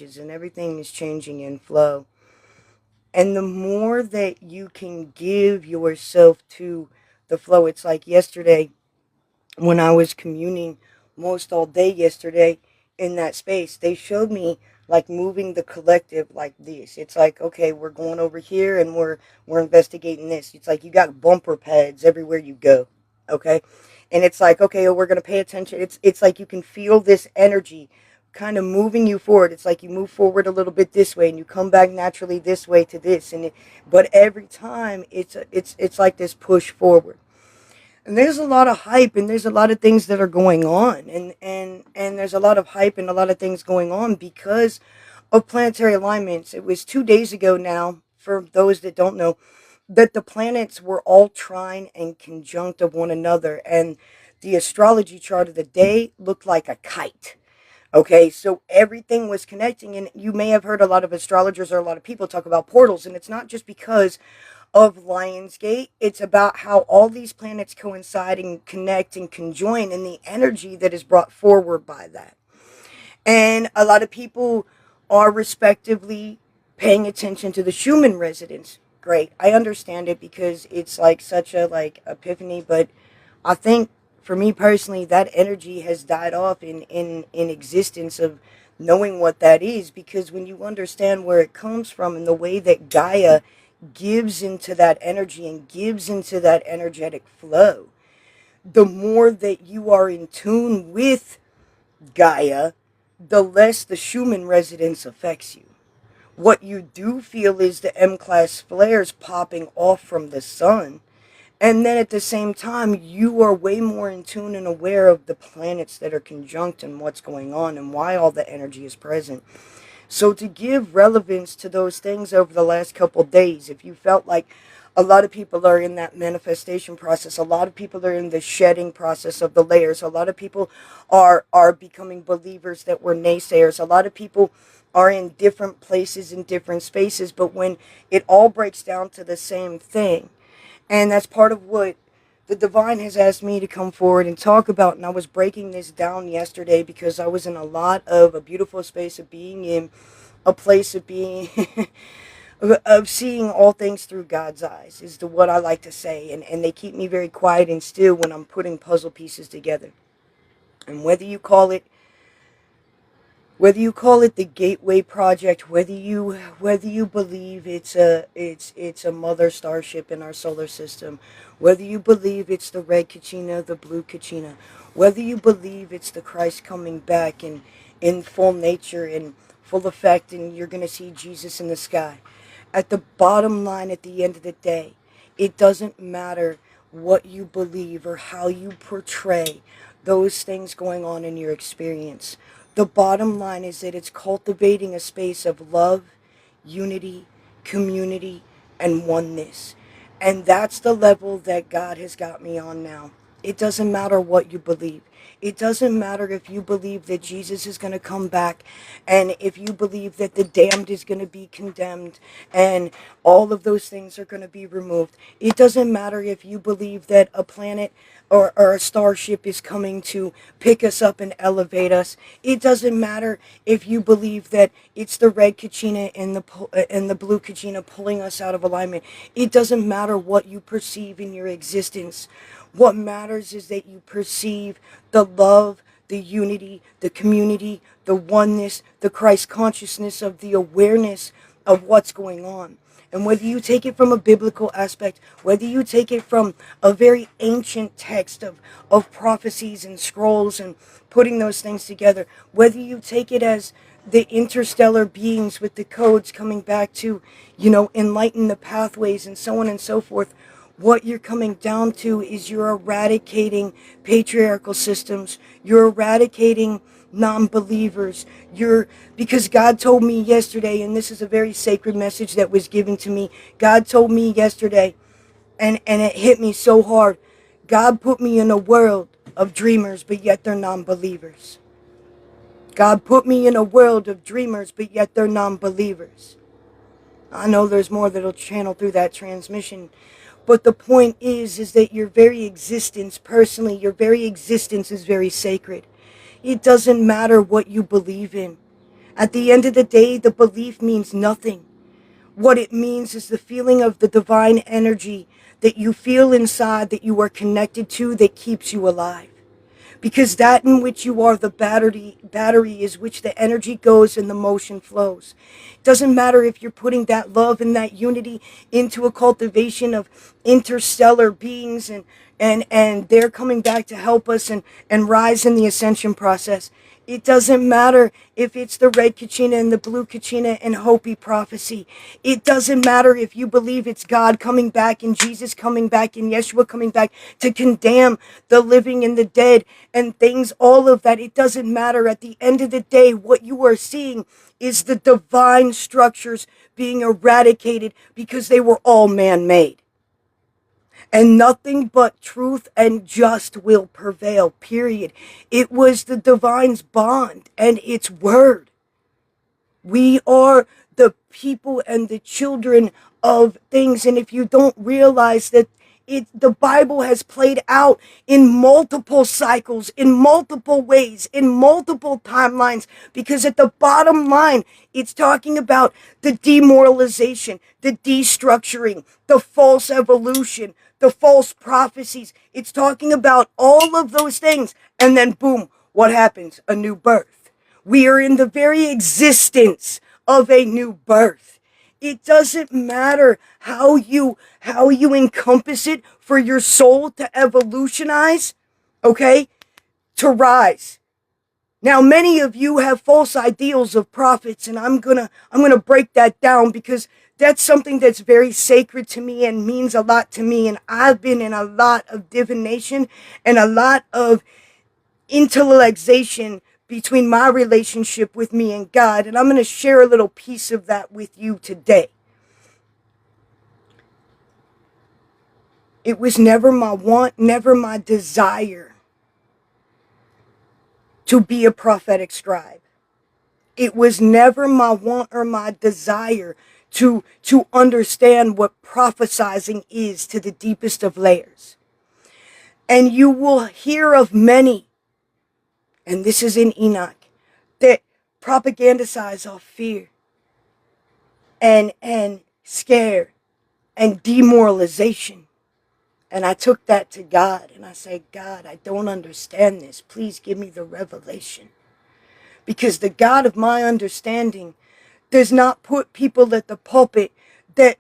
and everything is changing in flow. And the more that you can give yourself to the flow, it's like yesterday when I was communing most all day yesterday in that space, they showed me like moving the collective like this. It's like, okay, we're going over here and we're investigating this. It's like you got bumper pads everywhere you go. Okay? And it's like, okay, we're gonna pay attention. It's like you can feel this energy kind of moving you forward. It's like you move forward a little bit this way and you come back naturally this way to this. But every time it's like this push forward. And there's a lot of hype and there's a lot of things that are going on, and there's a lot of hype and a lot of things going on because of planetary alignments. It was 2 days ago now, for those that don't know, that the planets were all trine and conjunct of one another, and the astrology chart of the day looked like a kite. Okay, so everything was connecting, and you may have heard a lot of astrologers or a lot of people talk about portals, and it's not just because of Lionsgate. It's about how all these planets coincide and connect and conjoin, and the energy that is brought forward by that. And a lot of people are respectively paying attention to the Schumann resonance. Great, I understand it because it's like such a like epiphany, but I think for me personally, that energy has died off in existence of knowing what that is, because when you understand where it comes from and the way that Gaia gives into that energy and gives into that energetic flow, the more that you are in tune with Gaia, the less the Schumann resonance affects you. What you do feel is the M class flares popping off from the sun. And then at the same time, you are way more in tune and aware of the planets that are conjunct and what's going on and why all the energy is present. So to give relevance to those things over the last couple of days, if you felt like a lot of people are in that manifestation process, a lot of people are in the shedding process of the layers, a lot of people are becoming believers that were naysayers, a lot of people are in different places in different spaces, but when it all breaks down to the same thing, and that's part of what the divine has asked me to come forward and talk about. And I was breaking this down yesterday because I was in a lot of a beautiful space of being in a place of being of seeing all things through God's eyes is the what I like to say. And they keep me very quiet and still when I'm putting puzzle pieces together. And whether you call it the Gateway Project, whether you believe it's a mother starship in our solar system, whether you believe it's the red Kachina, the blue Kachina, whether you believe it's the Christ coming back in full nature and full effect, and you're gonna see Jesus in the sky. At the bottom line, at the end of the day, it doesn't matter what you believe or how you portray those things going on in your experience. The bottom line is that it's cultivating a space of love, unity, community, and oneness. And that's the level that God has got me on now. It doesn't matter what you believe. It doesn't matter if you believe that Jesus is going to come back, and if you believe that the damned is going to be condemned and all of those things are going to be removed. It doesn't matter if you believe that a planet or a starship is coming to pick us up and elevate us. It doesn't matter if you believe that it's the red Kachina and the blue Kachina pulling us out of alignment. It doesn't matter what you perceive in your existence. What matters is that you perceive the love, the unity, the community, the oneness, the Christ consciousness of the awareness of what's going on. And whether you take it from a biblical aspect, whether you take it from a very ancient text of prophecies and scrolls and putting those things together, whether you take it as the interstellar beings with the codes coming back to, enlighten the pathways and so on and so forth, what you're coming down to is you're eradicating patriarchal systems. You're eradicating non-believers. Because God told me yesterday, and this is a very sacred message that was given to me. God told me yesterday, and it hit me so hard. God put me in a world of dreamers, but yet they're non-believers. God put me in a world of dreamers, but yet they're non-believers. I know there's more that'll channel through that transmission. But the point is that your very existence, personally, your very existence is very sacred. It doesn't matter what you believe in. At the end of the day, the belief means nothing. What it means is the feeling of the divine energy that you feel inside, that you are connected to, that keeps you alive. Because that in which you are the battery is which the energy goes and the motion flows. It doesn't matter if you're putting that love and that unity into a cultivation of interstellar beings, and they're coming back to help us and rise in the ascension process. It doesn't matter if it's the red Kachina and the blue Kachina and Hopi prophecy. It doesn't matter if you believe it's God coming back and Jesus coming back and Yeshua coming back to condemn the living and the dead and things, all of that. It doesn't matter. At the end of the day, what you are seeing is the divine structures being eradicated because they were all man-made. And nothing but truth and just will prevail, period. It was the divine's bond and its word. We are the people and the children of things. And if you don't realize that the Bible has played out in multiple cycles, in multiple ways, in multiple timelines, because at the bottom line, it's talking about the demoralization, the destructuring, the false evolution, the false prophecies. It's talking about all of those things. And then boom, what happens? A new birth. We are in the very existence of a new birth. It doesn't matter how you encompass it for your soul to evolutionize, okay, to rise. Now, many of you have false ideals of prophets, and I'm gonna break that down because that's something that's very sacred to me and means a lot to me. And I've been in a lot of divination and a lot of intellectualization between my relationship with me and God, and I'm going to share a little piece of that with you today. It was never my want, never my desire to be a prophetic scribe. It was never my want or my desire to understand what prophesizing is to the deepest of layers. And you will hear of many, and this is in Enoch, that propagandize off fear and scare and demoralization. And I took that to God and I said, God, I don't understand this. Please give me the revelation. Because the God of my understanding does not put people at the pulpit that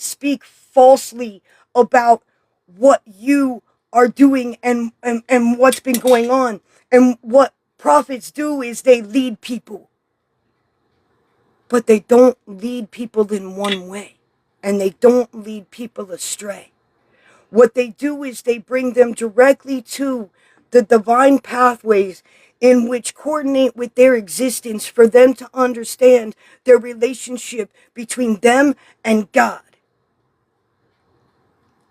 speak falsely about what you are doing and what's been going on. And what prophets do is they lead people. But they don't lead people in one way. And they don't lead people astray. What they do is they bring them directly to the divine pathways in which coordinate with their existence for them to understand their relationship between them and God.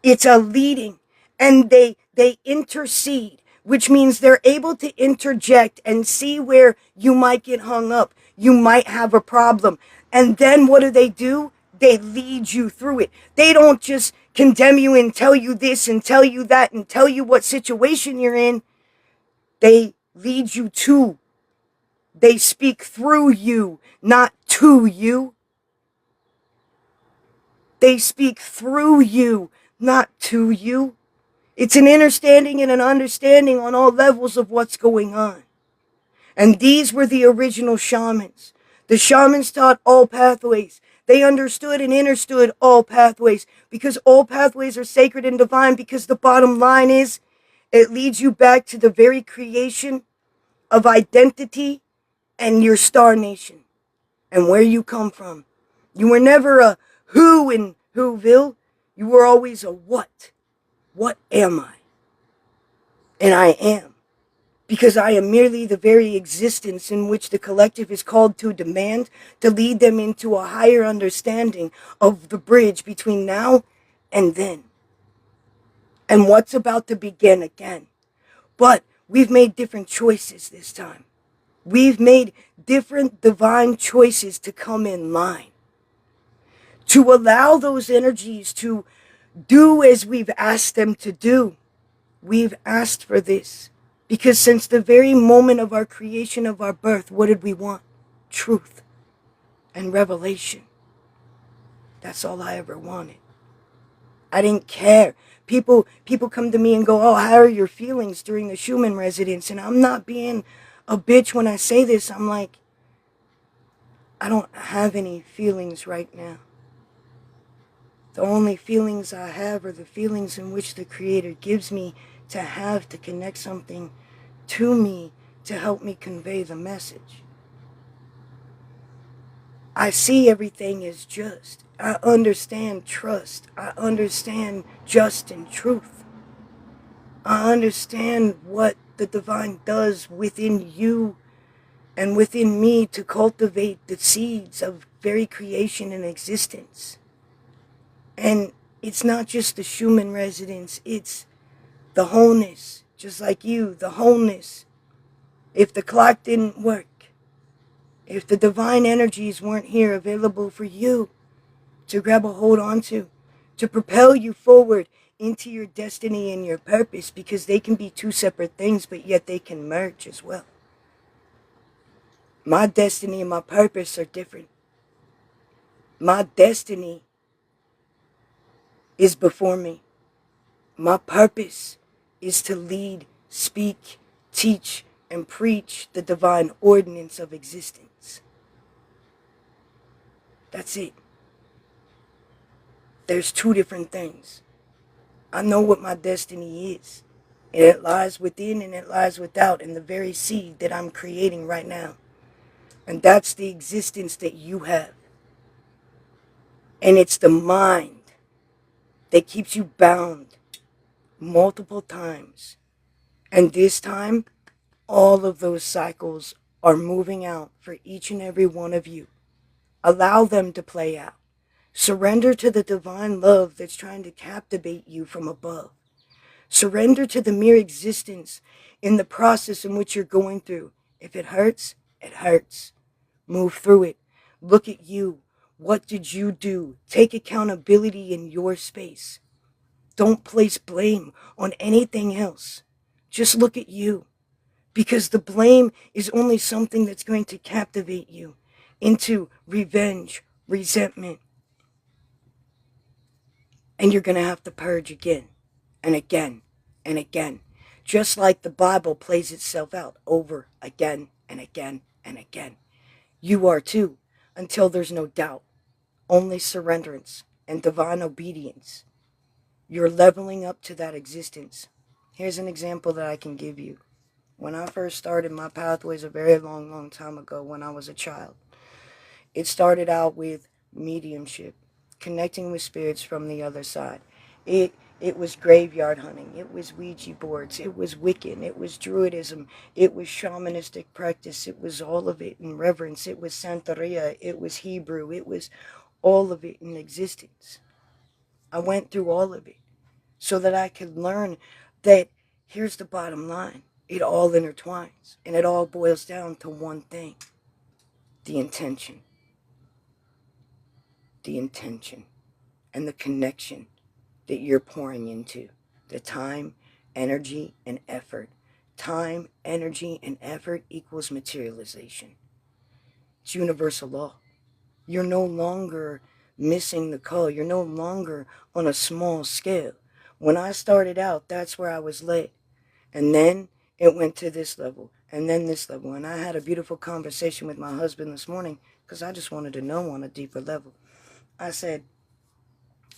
It's a leading, and they intercede, which means they're able to interject and see where you might get hung up. You might have a problem. And then what do? They lead you through it. They don't just condemn you and tell you this and tell you that and tell you what situation you're in. They lead you to. They speak through you, not to you. They speak through you, not to you. It's an understanding and an understanding on all levels of what's going on. And these were the original shamans. The shamans taught all pathways. They understood and understood all pathways because all pathways are sacred and divine, because the bottom line is it leads you back to the very creation of identity and your star nation and where you come from. You were never a who in Whoville. You were always a what. What am I? And I am. Because I am merely the very existence in which the collective is called to demand to lead them into a higher understanding of the bridge between now and then. And what's about to begin again. But we've made different choices this time. We've made different divine choices to come in line. To allow those energies to do as we've asked them to do. We've asked for this. Because since the very moment of our creation, of our birth, what did we want? truth and revelation. That's all I ever wanted. I didn't care. People come to me and go, oh, how are your feelings during the Schumann residence? And I'm not being a bitch when I say this. I'm like, I don't have any feelings right now. The only feelings I have are the feelings in which the Creator gives me to have to connect something to me to help me convey the message. I see everything as just. I understand trust. I understand just and truth. I understand what the divine does within you and within me to cultivate the seeds of very creation and existence. And it's not just the Schumann residence, it's the wholeness, just like you, the wholeness. If the clock didn't work, if the divine energies weren't here available for you to grab a hold onto, to propel you forward into your destiny and your purpose, because they can be two separate things, but yet they can merge as well. My destiny and my purpose are different. My destiny is before me. My purpose is to lead, speak, teach, and preach the divine ordinance of existence. That's it. There's two different things. I know what my destiny is. And it lies within and it lies without in the very seed that I'm creating right now. And that's the existence that you have. And it's the mind that keeps you bound multiple times. And this time, all of those cycles are moving out for each and every one of you. Allow them to play out. Surrender to the divine love that's trying to captivate you from above. Surrender to the mere existence in the process in which you're going through. If it hurts, it hurts. Move through it. Look at you. What did you do? Take accountability in your space. Don't place blame on anything else. Just look at you. Because the blame is only something that's going to captivate you into revenge, resentment. And you're going to have to purge again and again and again. Just like the Bible plays itself out over again and again and again. You are too, until there's no doubt. Only surrenderance and divine obedience. You're leveling up to that existence. Here's an example that I can give you. When I first started my pathways a very long, long time ago when I was a child, it started out with mediumship, connecting with spirits from the other side. It was graveyard hunting. It was Ouija boards. It was Wiccan. It was Druidism. It was shamanistic practice. It was all of it in reverence. It was Santeria. It was Hebrew. It was all of it in existence. I went through all of it so that I could learn that here's the bottom line. It all intertwines and it all boils down to one thing: the intention. The intention and the connection that you're pouring into. The time, energy, and effort. Time, energy, and effort equals materialization. It's universal law. You're no longer missing the call. You're no longer on a small scale. When I started out, that's where I was led. And then it went to this level, and then this level. And I had a beautiful conversation with my husband this morning because I just wanted to know on a deeper level. I said,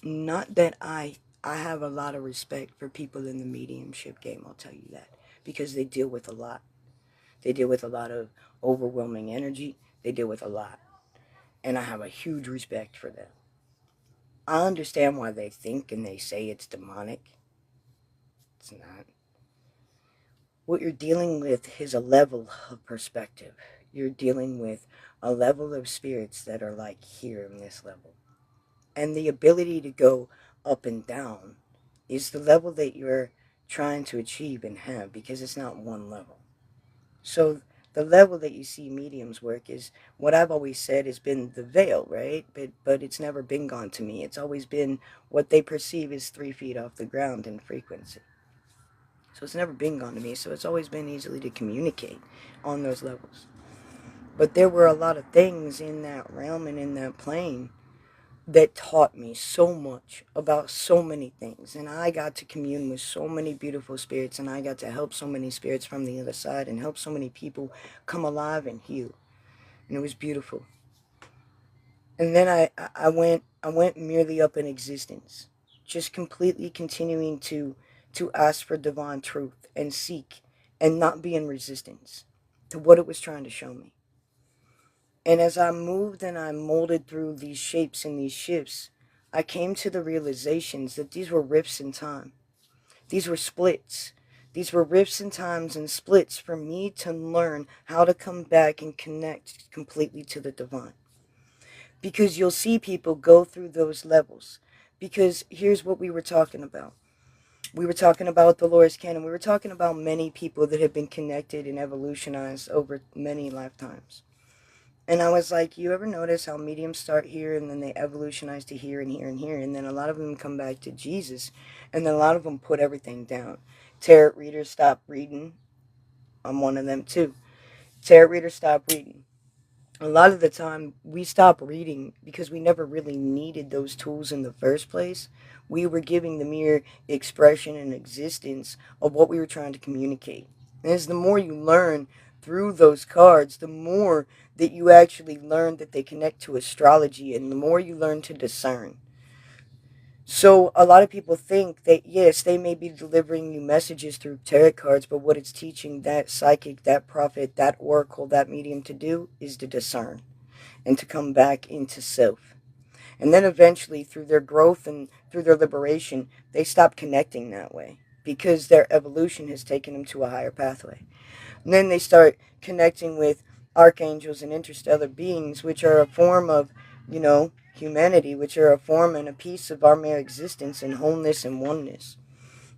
not that I have a lot of respect for people in the mediumship game, I'll tell you that, because they deal with a lot. They deal with a lot of overwhelming energy. They deal with a lot. And I have a huge respect for them. I understand why they think and they say it's demonic. It's not. What you're dealing with is a level of perspective. You're dealing with a level of spirits that are like here in this level. And the ability to go up and down is the level that you're trying to achieve and have, because it's not one level. So the level that you see mediums work is what I've always said has been the veil, right? But it's never been gone to me. It's always been what they perceive as 3 feet off the ground in frequency. So it's never been gone to me. So it's always been easily to communicate on those levels. But there were a lot of things in that realm and in that plane that taught me so much about so many things. And I got to commune with so many beautiful spirits, and I got to help so many spirits from the other side and help so many people come alive and heal. And it was beautiful. And then I went merely up in existence, just completely continuing to ask for divine truth and seek and not be in resistance to what it was trying to show me. And as I moved and I molded through these shapes and these shifts, I came to the realizations that these were rifts in time. These were splits. These were rifts in times and splits for me to learn how to come back and connect completely to the divine. Because you'll see people go through those levels. Because here's what we were talking about. We were talking about Dolores Cannon. We were talking about many people that have been connected and evolutionized over many lifetimes. And I was like, you ever notice how mediums start here and then they evolutionize to here and here and here, and then a lot of them come back to Jesus, and then a lot of them put everything down. Tarot readers stop reading. I'm one of them too. Tarot readers stop reading. A lot of the time, we stop reading because we never really needed those tools in the first place. We were giving the mere expression and existence of what we were trying to communicate. And as the more you learn through those cards, the more that you actually learn that they connect to astrology, and the more you learn to discern. So a lot of people think that yes, they may be delivering you messages through tarot cards, but what it's teaching that psychic, that prophet, that oracle, that medium to do is to discern and to come back into self. And then eventually, through their growth and through their liberation, they stop connecting that way because their evolution has taken them to a higher pathway. And then they start connecting with archangels and interstellar beings, which are a form of, humanity, which are a form and a piece of our mere existence and wholeness and oneness.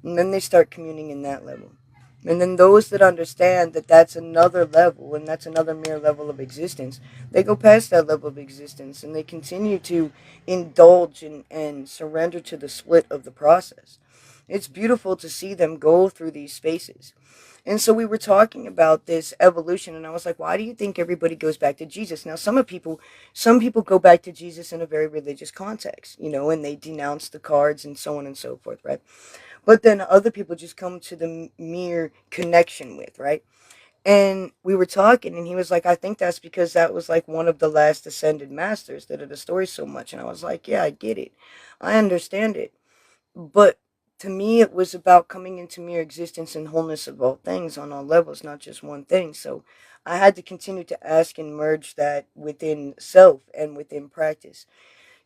And then they start communing in that level. And then those that understand that that's another level and that's another mere level of existence, they go past that level of existence and they continue to indulge and surrender to the split of the process. It's beautiful to see them go through these spaces. And so we were talking about this evolution, and I was like, why do you think everybody goes back to Jesus? Now, some people go back to Jesus in a very religious context, and they denounce the cards and so on and so forth, right? But then other people just come to the mere connection with, right? And we were talking, and he was like, I think that's because that was like one of the last ascended masters that are the story so much. And I was like, yeah, I get it. I understand it. But to me, it was about coming into mere existence and wholeness of all things on all levels, not just one thing. So I had to continue to ask and merge that within self and within practice.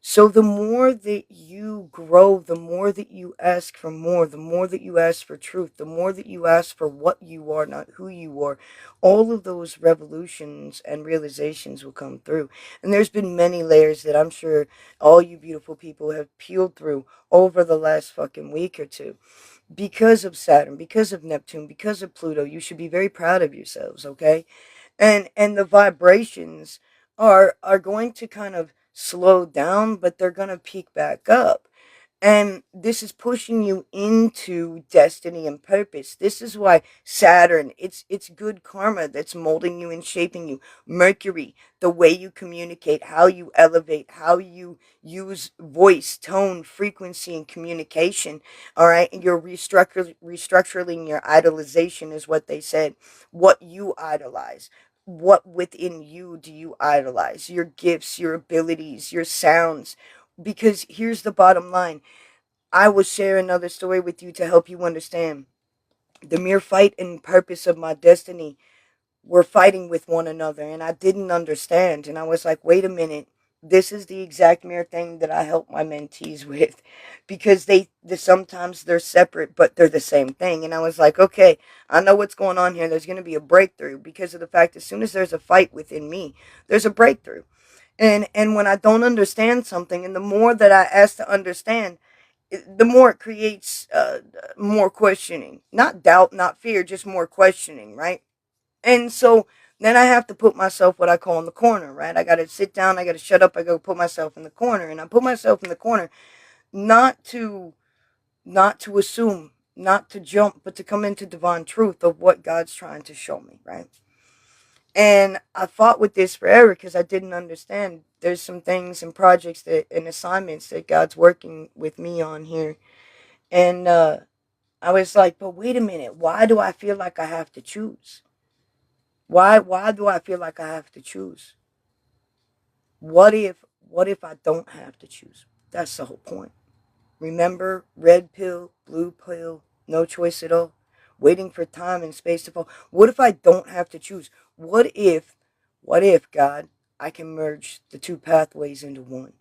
So the more that you grow, the more that you ask for more, the more that you ask for truth, the more that you ask for what you are, not who you are, all of those revolutions and realizations will come through. And there's been many layers that I'm sure all you beautiful people have peeled through over the last fucking week or two because of Saturn, because of Neptune, because of Pluto. You should be very proud of yourselves, okay? And the vibrations are going to kind of slow down, but they're going to peak back up. And this is pushing you into destiny and purpose. This is why Saturn, it's good karma that's molding you and shaping you. Mercury, the way you communicate, how you elevate, how you use voice, tone, frequency, and communication. All right, and you're restructuring your idolization, is what they said. What you idolize. What within you do you idolize? Your gifts, your abilities, your sounds. Because here's the bottom line, I will share another story with you to help you understand. The mere fight and purpose of my destiny were fighting with one another, and I didn't understand. And I was like, wait a minute. This is the exact mere thing that I help my mentees with, because sometimes they're separate, but they're the same thing. And I was like, okay, I know what's going on here. There's going to be a breakthrough because of the fact as soon as there's a fight within me, there's a breakthrough. And when I don't understand something, and the more that I ask to understand, the more it creates more questioning, not doubt, not fear, just more questioning, right? And so then I have to put myself what I call in the corner, right? I got to sit down, I got to shut up, I got to put myself in the corner, and I put myself in the corner not to not to assume, not to jump, but to come into divine truth of what God's trying to show me, right? And I fought with this forever because I didn't understand. There's some things and projects that and assignments that God's working with me on here. And I was like, but wait a minute, why do I feel like I have to choose? Why do I feel like I have to choose? What if I don't have to choose? That's the whole point. Remember, red pill, blue pill, no choice at all. Waiting for time and space to fall. What if I don't have to choose? What if, God, I can merge the two pathways into one?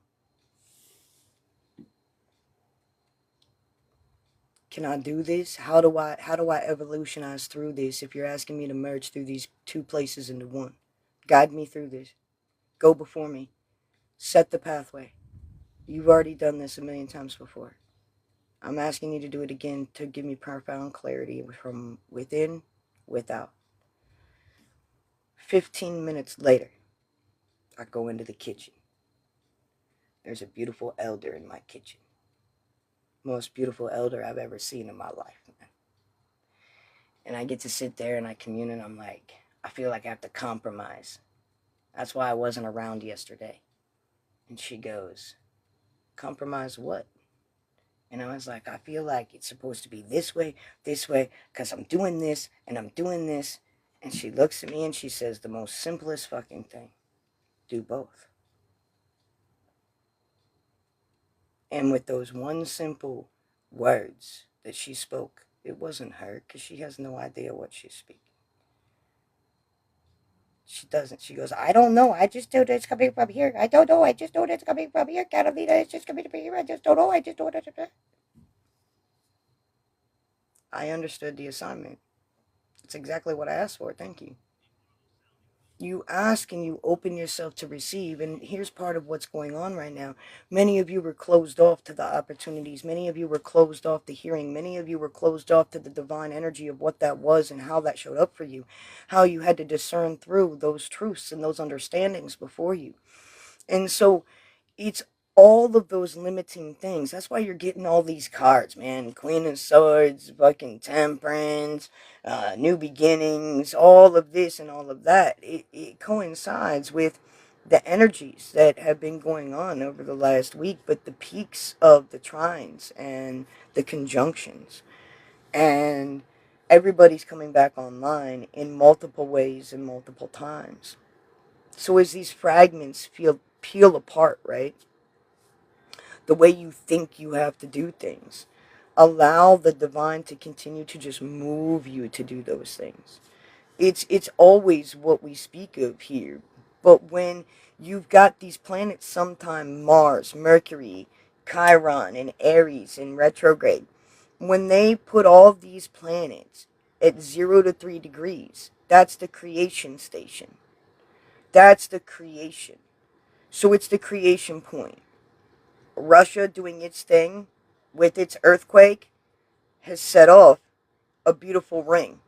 Can I do this? How do I evolutionize through this if you're asking me to merge through these two places into one? Guide me through this. Go before me. Set the pathway. You've already done this a million times before. I'm asking you to do it again to give me profound clarity from within, without. 15 minutes later, I go into the kitchen. There's a beautiful elder in my kitchen. Most beautiful elder I've ever seen in my life. And I get to sit there and I commune and I'm like, I feel like I have to compromise. That's why I wasn't around yesterday. And she goes, compromise what? And I was like, I feel like it's supposed to be this way, because I'm doing this and I'm doing this. And she looks at me and she says the most simplest fucking thing. Do both. And with those one simple words that she spoke, it wasn't her, because she has no idea what she's speaking. She doesn't. She goes, I don't know. I just know it's coming from here. I don't know. I just know it's coming from here. Catalina, it's just coming from here. I just don't know. I just don't know. I understood the assignment. It's exactly what I asked for. Thank you. You ask and you open yourself to receive. And here's part of what's going on right now. Many of you were closed off to the opportunities. Many of you were closed off to hearing. Many of you were closed off to the divine energy of what that was and how that showed up for you. How you had to discern through those truths and those understandings before you. And so it's all of those limiting things. That's why you're getting all these cards, man. Queen of Swords, fucking Temperance, New Beginnings, all of this and all of that. It coincides with the energies that have been going on over the last week, but the peaks of the trines and the conjunctions. And everybody's coming back online in multiple ways and multiple times. So as these fragments peel apart, right? The way you think you have to do things. Allow the divine to continue to just move you to do those things. It's always what we speak of here. But when you've got these planets, sometime Mars, Mercury, Chiron, and Aries in retrograde, when they put all these planets at 0 to 3 degrees, that's the creation station. That's the creation. So it's the creation point. Russia doing its thing with its earthquake has set off a beautiful ring.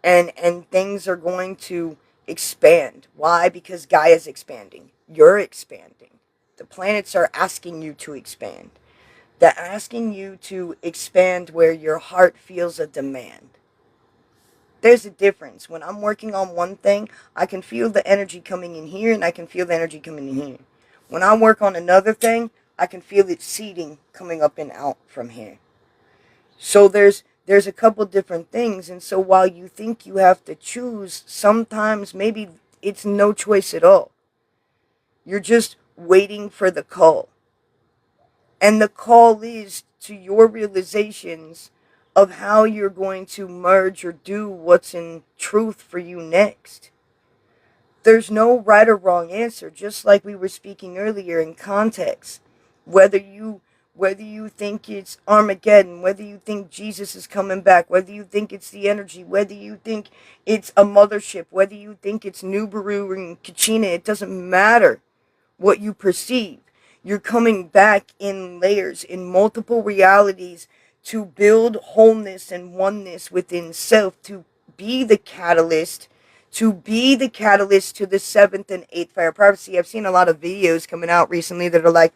And things are going to expand. Why? Because Gaia's expanding. You're expanding. The planets are asking you to expand. They're asking you to expand where your heart feels a demand. There's a difference. When I'm working on one thing, I can feel the energy coming in here and I can feel the energy coming in here. When I work on another thing, I can feel it seeding coming up and out from here. So there's a couple different things, and so while you think you have to choose, sometimes maybe it's no choice at all. You're just waiting for the call. And the call is to your realizations of how you're going to merge or do what's in truth for you next. There's no right or wrong answer, just like we were speaking earlier in context. Whether you whether you think it's Armageddon, whether you think Jesus is coming back, whether you think it's the energy, whether you think it's a mothership, whether you think it's Nibiru and Kachina, it doesn't matter what you perceive. You're coming back in layers, in multiple realities, to build wholeness and oneness within self, to be the catalyst, to the seventh and eighth fire prophecy. I've seen a lot of videos coming out recently that are like,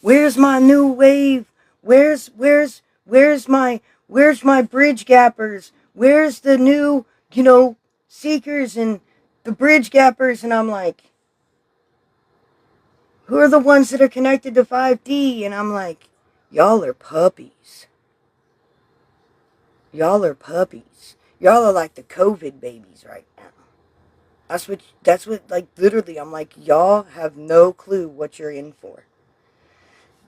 where's my new wave? Where's my bridge gappers? Where's the new seekers and the bridge gappers. And I'm like, who are the ones that are connected to 5D? And I'm like, y'all are puppies. Y'all are puppies. Y'all are like the COVID babies right now. That's what, like, literally, I'm like, y'all have no clue what you're in for.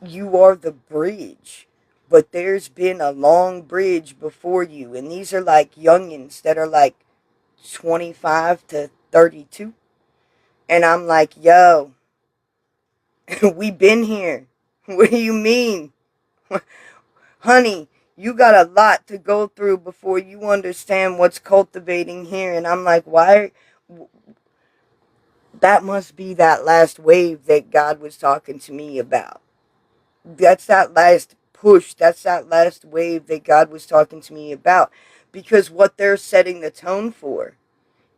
You are the bridge, but there's been a long bridge before you. And these are like youngins that are like 25 to 32. And I'm like, yo, we been here. What do you mean? Honey, you got a lot to go through before you understand what's cultivating here. And I'm like, why? That must be that last wave that God was talking to me about. That's that last push. That's that last wave that God was talking to me about. Because what they're setting the tone for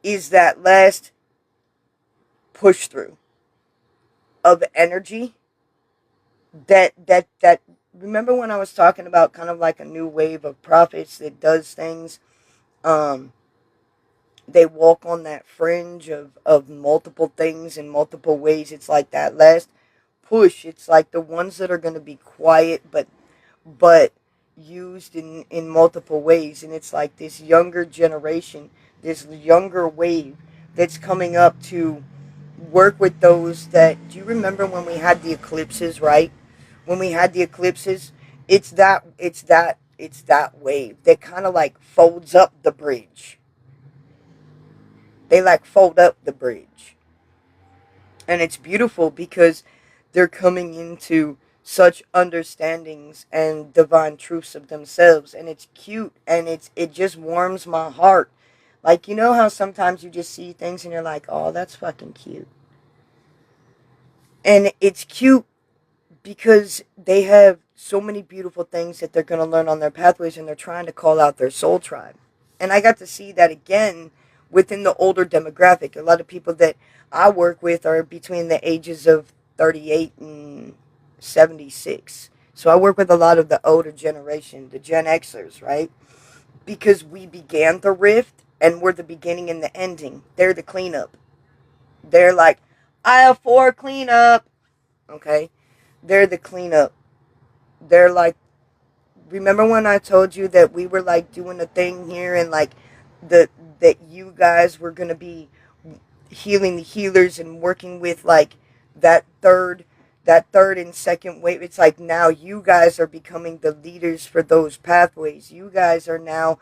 is that last push through of energy that remember when I was talking about kind of like a new wave of prophets that does things. um they walk on that fringe of multiple things in multiple ways. It's like that last push. It's like the ones that are going to be quiet but used in multiple ways. And it's like this younger generation, this younger wave that's coming up to work with those that, do you remember when we had the eclipses, right? When we had the eclipses, it's that wave that kind of like folds up the bridge. They like fold up the bridge. And it's beautiful because they're coming into such understandings and divine truths of themselves. And it's cute, and it just warms my heart. Like, you know how sometimes you just see things and you're like, oh, that's fucking cute. And it's cute because they have so many beautiful things that they're going to learn on their pathways, and they're trying to call out their soul tribe. And I got to see that again within the older demographic. A lot of people that I work with are between the ages of 38 and 76. So I work with a lot of the older generation, the Gen Xers, right? Because we began the rift and we're the beginning and the ending. They're the cleanup. They're like, aisle 4 cleanup. Okay? They're the cleanup. They're like, remember when I told you that we were like doing a thing here, and like the that you guys were going to be healing the healers and working with like that third and second wave. It's like now you guys are becoming the leaders for those pathways. You guys are now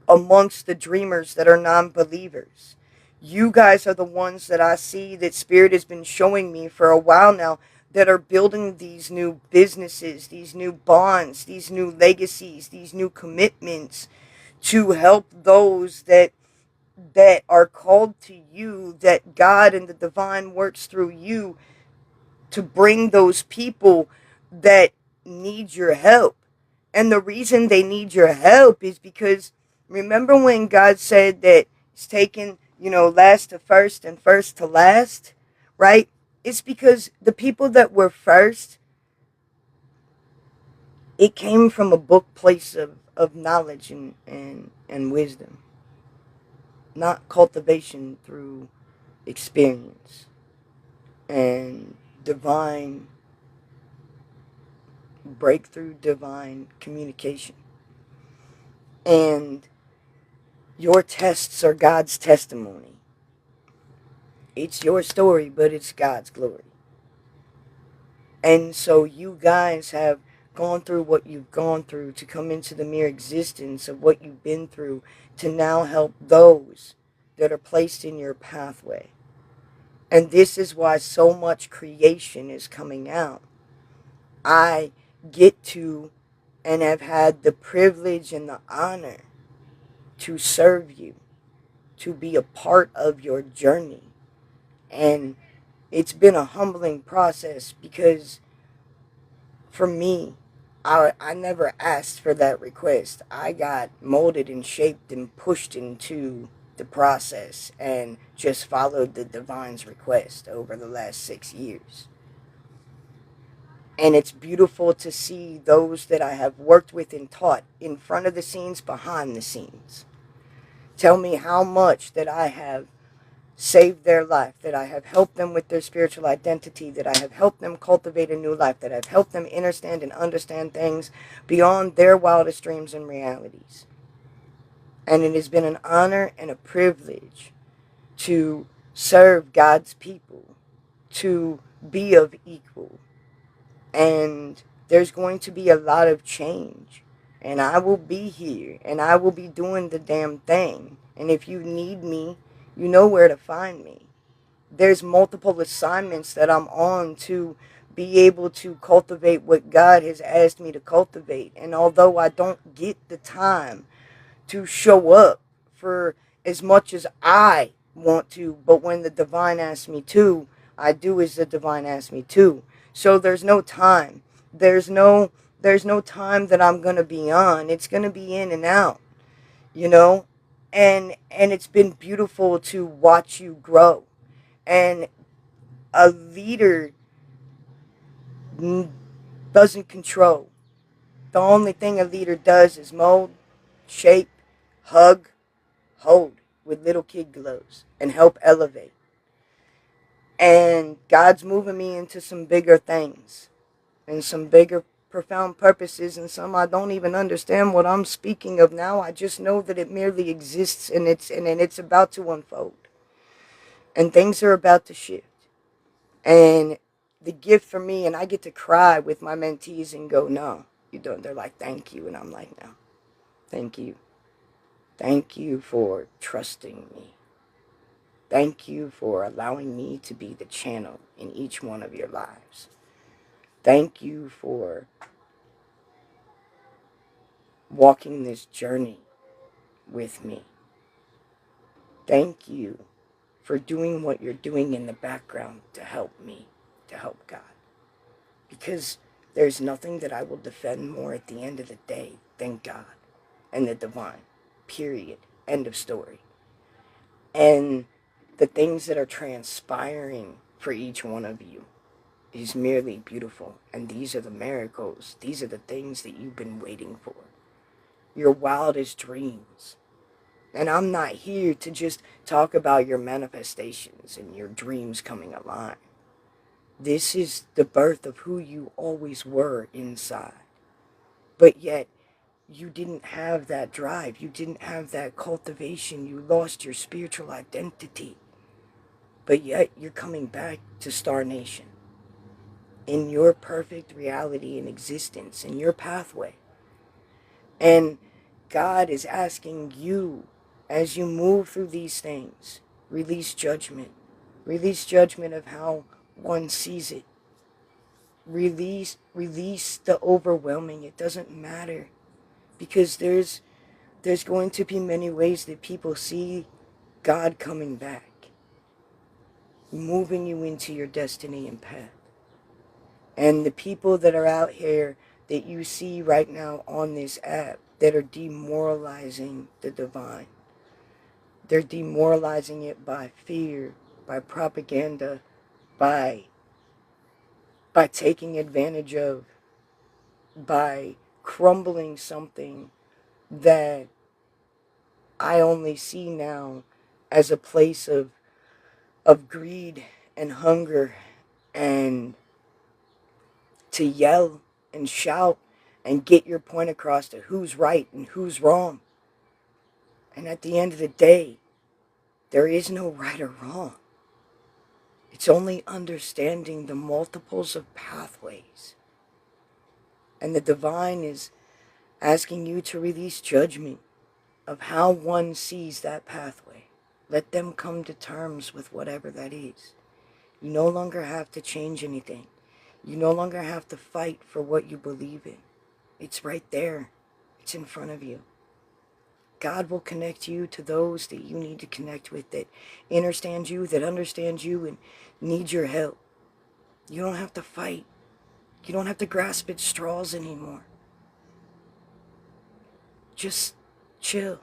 amongst the dreamers that are non-believers. You guys are the ones that I see that Spirit has been showing me for a while now, that are building these new businesses, these new bonds, these new legacies, these new commitments to help those that are called to you, that God and the divine works through you to bring those people that need your help. And the reason they need your help is because, remember when God said that He's taken, last to first and first to last, right? It's because the people that were first, it came from a book place of knowledge and wisdom, not cultivation through experience and divine breakthrough, divine communication. And your tests are God's testimony. It's your story, but it's God's glory. And so you guys have gone through what you've gone through to come into the mere existence of what you've been through, to now help those that are placed in your pathway. And this is why so much creation is coming out. I get to and have had the privilege and the honor to serve you, to be a part of your journey. And it's been a humbling process because for me, I never asked for that request. I got molded and shaped and pushed into the process and just followed the divine's request over the last 6 years. And it's beautiful to see those that I have worked with and taught in front of the scenes, behind the scenes, tell me how much that I have saved their life, that I have helped them with their spiritual identity, that I have helped them cultivate a new life, that I've helped them understand and understand things beyond their wildest dreams and realities. And it has been an honor and a privilege to serve God's people, to be of equal. And there's going to be a lot of change. And I will be here, and I will be doing the damn thing. And if you need me, you know where to find me. There's multiple assignments that I'm on to be able to cultivate what God has asked me to cultivate. And although I don't get the time to show up for as much as I want to, but when the divine asks me to, I do as the divine asks me to. So there's no time. There's no time that I'm gonna be on. It's gonna be in and out, you know? And it's been beautiful to watch you grow. And a leader doesn't control. The only thing a leader does is mold, shape, hug, hold with little kid gloves and help elevate. And God's moving me into some bigger things and some bigger profound purposes, and some I don't even understand what I'm speaking of now. I just know that it merely exists, and it's about to unfold. And things are about to shift. And the gift for me, and I get to cry with my mentees and go, no, you don't. They're like, thank you. And I'm like, no, thank you. Thank you for trusting me. Thank you for allowing me to be the channel in each one of your lives. Thank you for walking this journey with me. Thank you for doing what you're doing in the background to help me, to help God. Because there's nothing that I will defend more at the end of the day than God and the divine. Period. End of story. And the things that are transpiring for each one of you is merely beautiful. And these are the miracles. These are the things that you've been waiting for. Your wildest dreams. And I'm not here to just talk about your manifestations and your dreams coming alive. This is the birth of who you always were inside. But yet, you didn't have that drive. You didn't have that cultivation. You lost your spiritual identity. But yet, you're coming back to Star Nation. In your perfect reality and existence, in your pathway. And God is asking you, as you move through these things, release judgment. Release judgment of how one sees it. Release the overwhelming. It doesn't matter. Because there's going to be many ways that people see God coming back. Moving you into your destiny and path. And the people that are out here that you see right now on this app that are demoralizing the divine. They're demoralizing it by fear, by propaganda, by taking advantage of, by crumbling something that I only see now as a place of greed and hunger, and to yell and shout and get your point across to who's right and who's wrong. And at the end of the day, there is no right or wrong. It's only understanding the multiples of pathways. And the divine is asking you to release judgment of how one sees that pathway. Let them come to terms with whatever that is. You no longer have to change anything. You no longer have to fight for what you believe in. It's right there. It's in front of you. God will connect you to those that you need to connect with, that understand you, and need your help. You don't have to fight. You don't have to grasp at straws anymore. Just chill.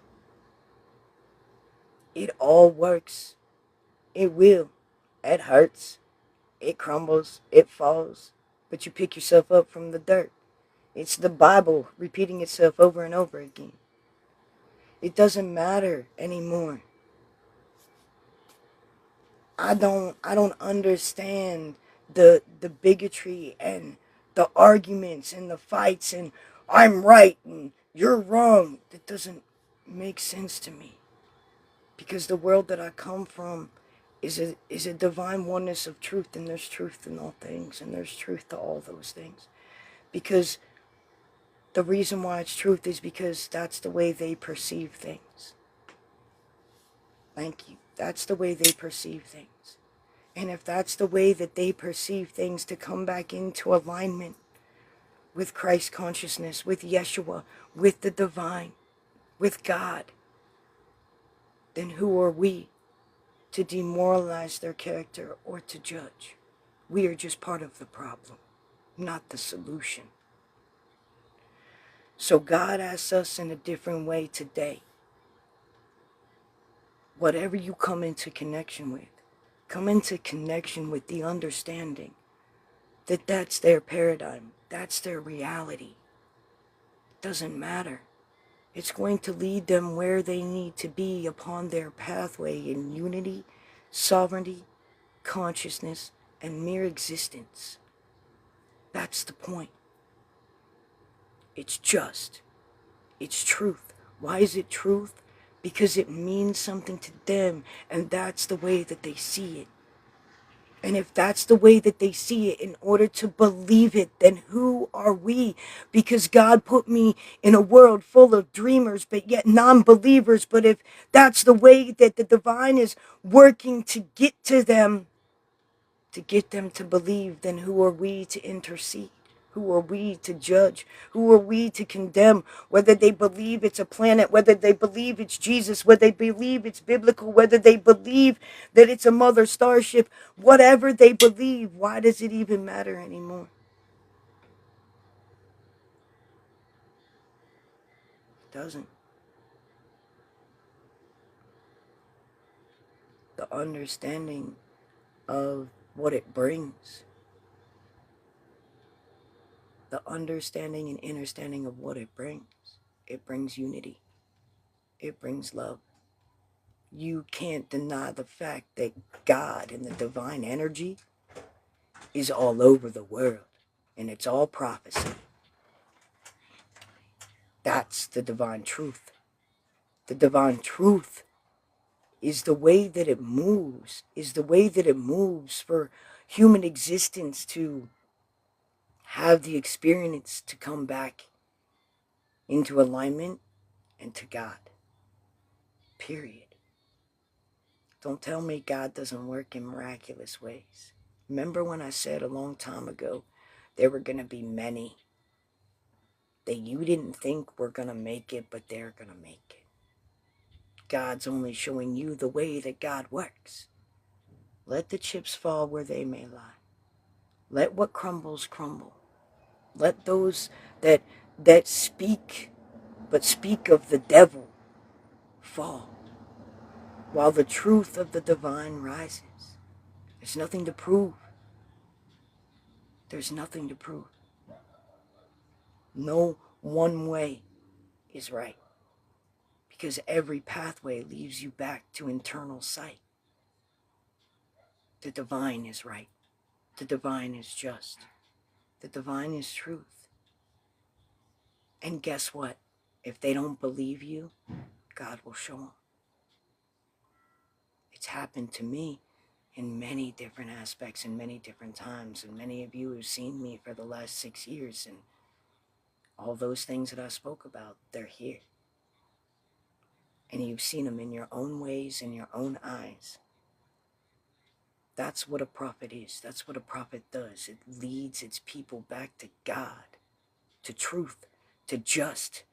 It all works. It will. It hurts. It crumbles. It falls. But you pick yourself up from the dirt. It's the Bible repeating itself over and over again. It doesn't matter anymore. I don't understand the bigotry and the arguments and the fights and I'm right and you're wrong. That doesn't make sense to me. Because the world that I come from is a divine oneness of truth, and there's truth in all things, and there's truth to all those things. Because the reason why it's truth is because that's the way they perceive things. Thank you. That's the way they perceive things. And if that's the way that they perceive things, to come back into alignment with Christ consciousness, with Yeshua, with the divine, with God, then who are we to demoralize their character or to judge? We are just part of the problem, not the solution. So God asks us in a different way today. Whatever you come into connection with, come into connection with the understanding that that's their paradigm, that's their reality. Doesn't matter. It's going to lead them where they need to be upon their pathway in unity, sovereignty, consciousness, and mere existence. That's the point. It's just. It's truth. Why is it truth? Because it means something to them, and that's the way that they see it. And if that's the way that they see it, in order to believe it, then who are we? Because God put me in a world full of dreamers, but yet non-believers. But if that's the way that the divine is working to get to them, to get them to believe, then who are we to intercede? Who are we to judge? Who are we to condemn? Whether they believe it's a planet, whether they believe it's Jesus, whether they believe it's biblical, whether they believe that it's a mother starship, whatever they believe, why does it even matter anymore? It doesn't. The understanding of what it brings, the understanding and understanding of what it brings unity, it brings love. You can't deny the fact that God and the divine energy is all over the world, and it's all prophecy. That's the divine truth. The divine truth is the way that it moves, for human existence to have the experience to come back into alignment and to God. Period. Don't tell me God doesn't work in miraculous ways. Remember when I said a long time ago there were going to be many that you didn't think were going to make it, but they're going to make it. God's only showing you the way that God works. Let the chips fall where they may lie. Let what crumbles crumble. Let those that speak, but speak of the devil, fall, while the truth of the divine rises. There's nothing to prove. There's nothing to prove. No one way is right, because every pathway leads you back to internal sight. The divine is right. The divine is just. The divine is truth. And guess what? If they don't believe you, God will show them. It's happened to me in many different aspects and many different times. And many of you have seen me for the last 6 years. And all those things that I spoke about, they're here. And you've seen them in your own ways, in your own eyes. That's what a prophet is. That's what a prophet does. It leads its people back to God, to truth, to just.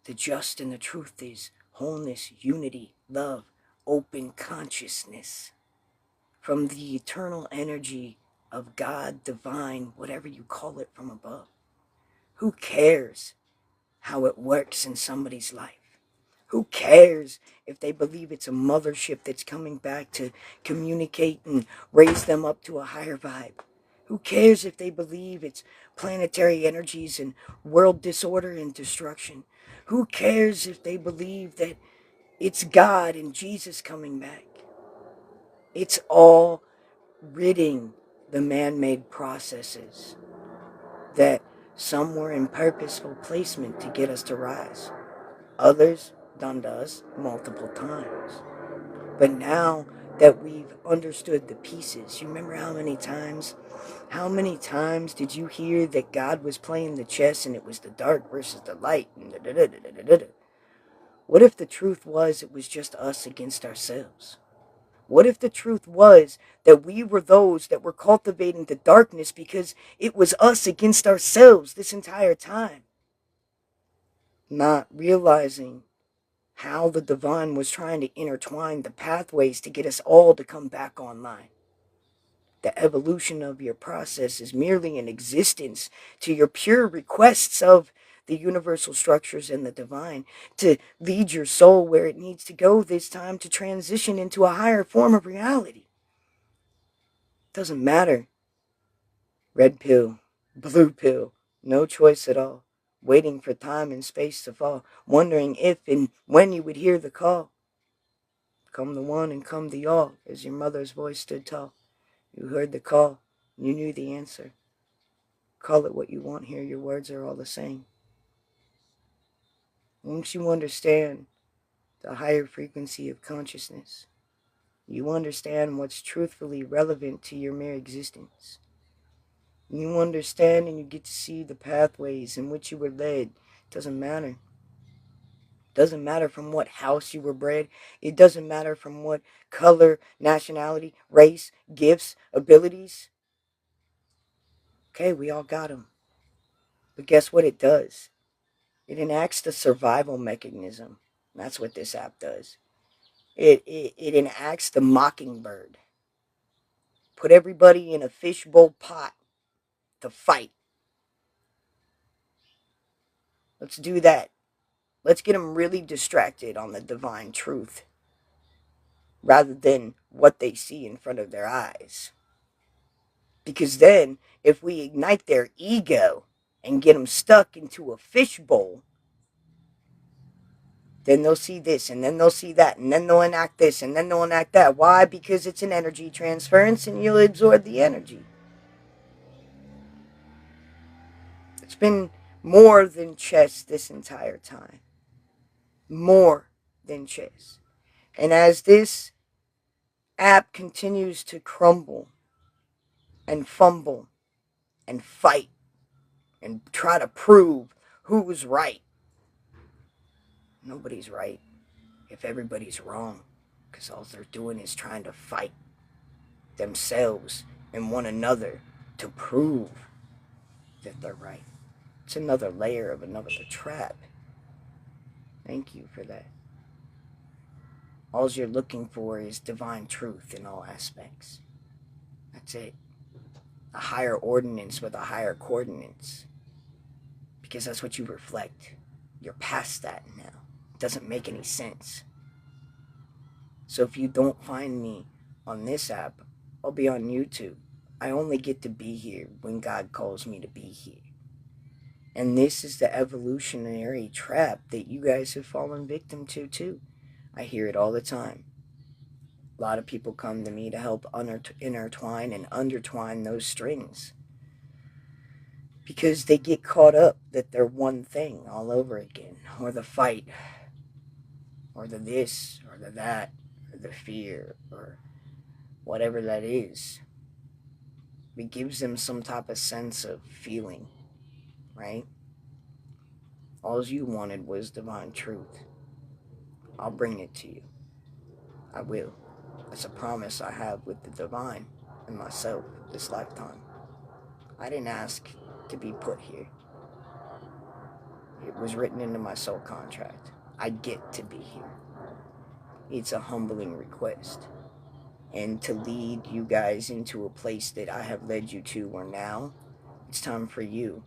The just and the truth is wholeness, unity, love, open consciousness from the eternal energy of God, divine, whatever you call it, from above. Who cares how it works in somebody's life? Who cares if they believe it's a mothership that's coming back to communicate and raise them up to a higher vibe? Who cares if they believe it's planetary energies and world disorder and destruction? Who cares if they believe that it's God and Jesus coming back? It's all ridding the man-made processes that some were in purposeful placement to get us to rise. Others done to us multiple times. But now that we've understood the pieces, you remember how many times did you hear that God was playing the chess and it was the dark versus the light? What if the truth was it was just us against ourselves? What if the truth was that we were those that were cultivating the darkness because it was us against ourselves this entire time? Not realizing how the divine was trying to intertwine the pathways to get us all to come back online. The evolution of your process is merely an existence to your pure requests of the universal structures and the divine to lead your soul where it needs to go this time to transition into a higher form of reality. Doesn't matter. Red pill, blue pill, no choice at all. Waiting for time and space to fall, wondering if and when you would hear the call. Come the one and come the all, as your mother's voice stood tall. You heard the call, you knew the answer. Call it what you want here, your words are all the same. Once you understand the higher frequency of consciousness, you understand what's truthfully relevant to your mere existence. You understand and you get to see the pathways in which you were led. Doesn't matter. Doesn't matter from what house you were bred. It doesn't matter from what color, nationality, race, gifts, abilities. Okay, we all got them. But guess what it does? It enacts the survival mechanism. That's what this app does. It enacts the mockingbird. Put everybody in a fishbowl pot to fight. Let's do that. Let's get them really distracted on the divine truth rather than what they see in front of their eyes. Because then, if we ignite their ego and get them stuck into a fishbowl, then they'll see this, and then they'll see that, and then they'll enact this, and then they'll enact that. Why? Because it's an energy transference, and you'll absorb the energy. It's been more than chess this entire time. More than chess. And as this app continues to crumble and fumble and fight and try to prove who's right, nobody's right if everybody's wrong, because all they're doing is trying to fight themselves and one another to prove that they're right. It's another layer of another trap. Thank you for that. All you're looking for is divine truth in all aspects. That's it. A higher ordinance with a higher coordinates. Because that's what you reflect. You're past that now. It doesn't make any sense. So if you don't find me on this app, I'll be on YouTube. I only get to be here when God calls me to be here. And this is the evolutionary trap that you guys have fallen victim to too. I hear it all the time. A lot of people come to me to help intertwine and undertwine those strings. Because they get caught up that they're one thing all over again. Or the fight. Or the this. Or the that. Or the fear. Or whatever that is. It gives them some type of sense of feeling. Right? All you wanted was divine truth. I'll bring it to you. I will. It's a promise I have with the divine and myself this lifetime. I didn't ask to be put here. It was written into my soul contract. I get to be here. It's a humbling request. And to lead you guys into a place that I have led you to where now it's time for you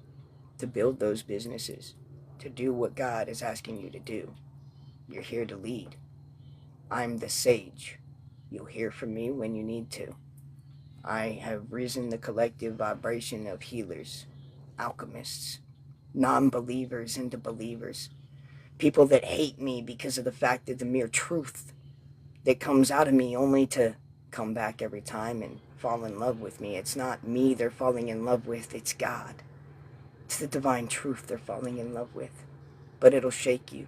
to build those businesses, to do what God is asking you to do. You're here to lead. I'm the sage. You'll hear from me when you need to. I have risen the collective vibration of healers, alchemists, non-believers into believers, People that hate me because of the fact that the mere truth that comes out of me, only to come back every time and fall in love with me. It's not me they're falling in love with, it's God. It's the divine truth they're falling in love with. But it'll shake you.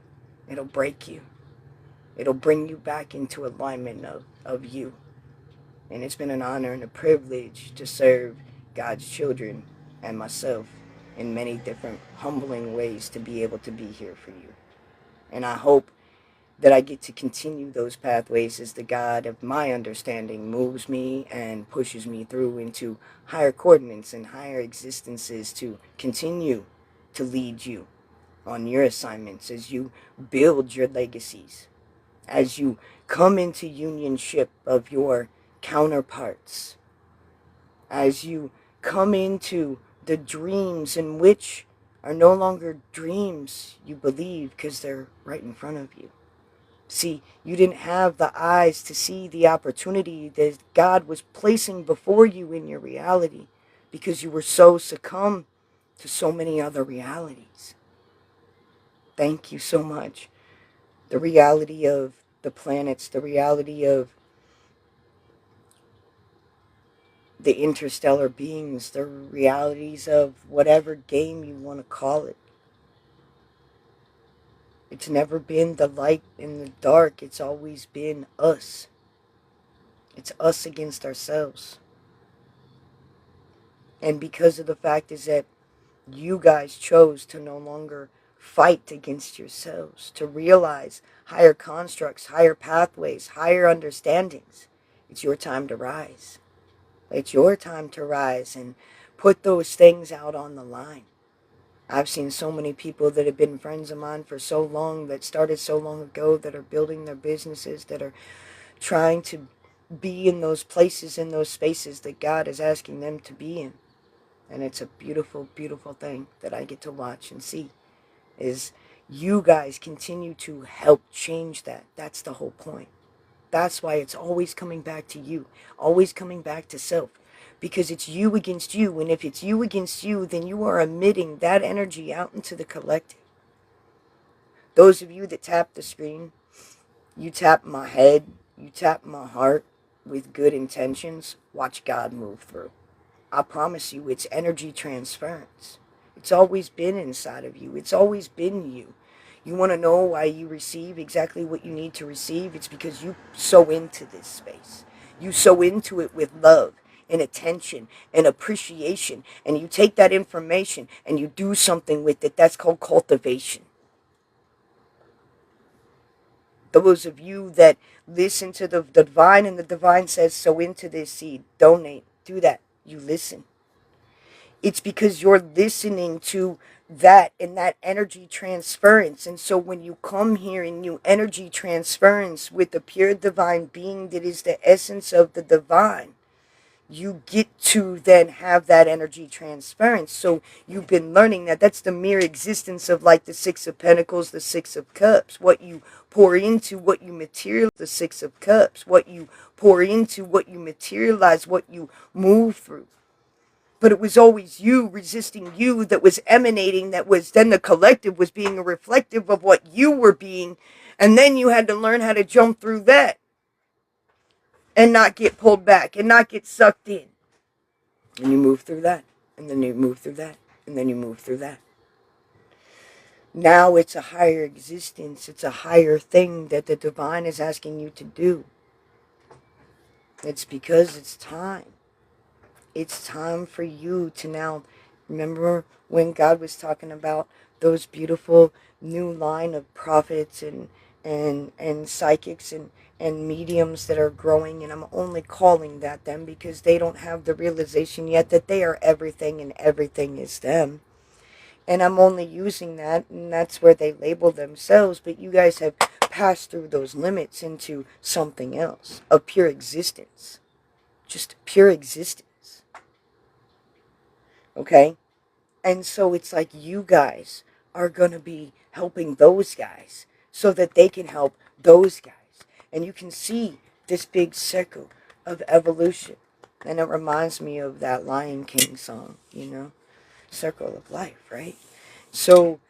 It'll break you. It'll bring you back into alignment of you. And it's been an honor and a privilege to serve God's children and myself in many different humbling ways to be able to be here for you. And I hope that I get to continue those pathways as the God of my understanding moves me and pushes me through into higher coordinates and higher existences to continue to lead you on your assignments as you build your legacies, as you come into unionship of your counterparts, as you come into the dreams in which are no longer dreams you believe because they're right in front of you. See, you didn't have the eyes to see the opportunity that God was placing before you in your reality because you were so succumbed to so many other realities. Thank you so much. The reality of the planets, the reality of the interstellar beings, the realities of whatever game you want to call it. It's never been the light and the dark. It's always been us. It's us against ourselves. And because of the fact is that you guys chose to no longer fight against yourselves, to realize higher constructs, higher pathways, higher understandings, it's your time to rise. It's your time to rise and put those things out on the line. I've seen so many people that have been friends of mine for so long, that started so long ago, that are building their businesses, that are trying to be in those places, in those spaces that God is asking them to be in. And it's a beautiful, beautiful thing that I get to watch and see, is you guys continue to help change that. That's the whole point. That's why it's always coming back to you, always coming back to self, because it's you against you. And if it's you against you, then you are emitting that energy out into the collective. Those of you that tap the screen, you tap my head, you tap my heart with good intentions, watch God move through. I promise you, it's energy transference. It's always been inside of you. It's always been you. You want to know why you receive exactly what you need to receive? It's because you sow into this space. You sow into it with love and attention and appreciation. And you take that information and you do something with it. That's called cultivation. Those of you that listen to the divine, and the divine says, sow into this seed, donate, do that. You listen. It's because you're listening to that and that energy transference. And so when you come here and you energy transference with the pure divine being that is the essence of the divine, you get to then have that energy transference. So you've been learning that that's the mere existence of like the Six of Pentacles, the Six of Cups. What you pour into, what you materialize, the Six of Cups. What you pour into, what you materialize, what you move through. But it was always you resisting you that was emanating, that was then the collective was being a reflective of what you were being. And then you had to learn how to jump through that and not get pulled back and not get sucked in. And you move through that, and then you move through that, and then you move through that. Now it's a higher existence. It's a higher thing that the divine is asking you to do. It's because it's time. It's time for you to now, remember when God was talking about those beautiful new line of prophets and psychics and mediums that are growing, and I'm only calling that them because they don't have the realization yet that they are everything and everything is them. And I'm only using that, and that's where they label themselves, but you guys have passed through those limits into something else, a pure existence. Just pure existence. Okay? And so it's like you guys are going to be helping those guys so that they can help those guys. And you can see this big circle of evolution. And it reminds me of that Lion King song, you know? Circle of life, right? So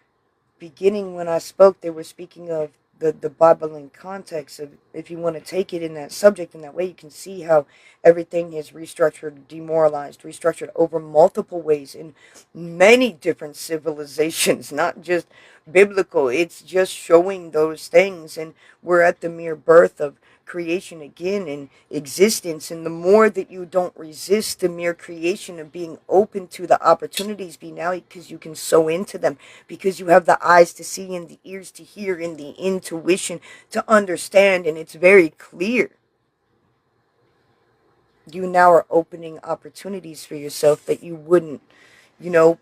beginning when I spoke, they were speaking of the Bible in context of, if you want to take it in that subject in that way, you can see how everything is restructured, demoralized, restructured over multiple ways in many different civilizations, not just biblical. It's just showing those things, and we're at the mere birth of creation again in existence. And the more that you don't resist the mere creation of being open to the opportunities be now, because you can sow into them, because you have the eyes to see and the ears to hear and the intuition to understand, and it's very clear, you now are opening opportunities for yourself that you wouldn't,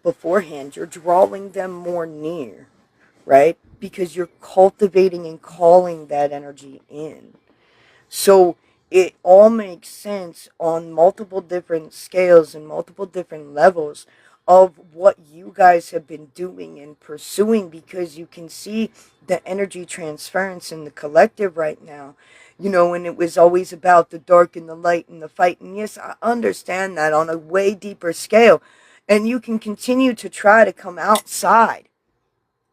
beforehand. You're drawing them more near, right? Because you're cultivating and calling that energy in. So it all makes sense on multiple different scales and multiple different levels of what you guys have been doing and pursuing, because you can see the energy transference in the collective right now. And it was always about the dark and the light and the fight. And yes, I understand that on a way deeper scale. And you can continue to try to come outside.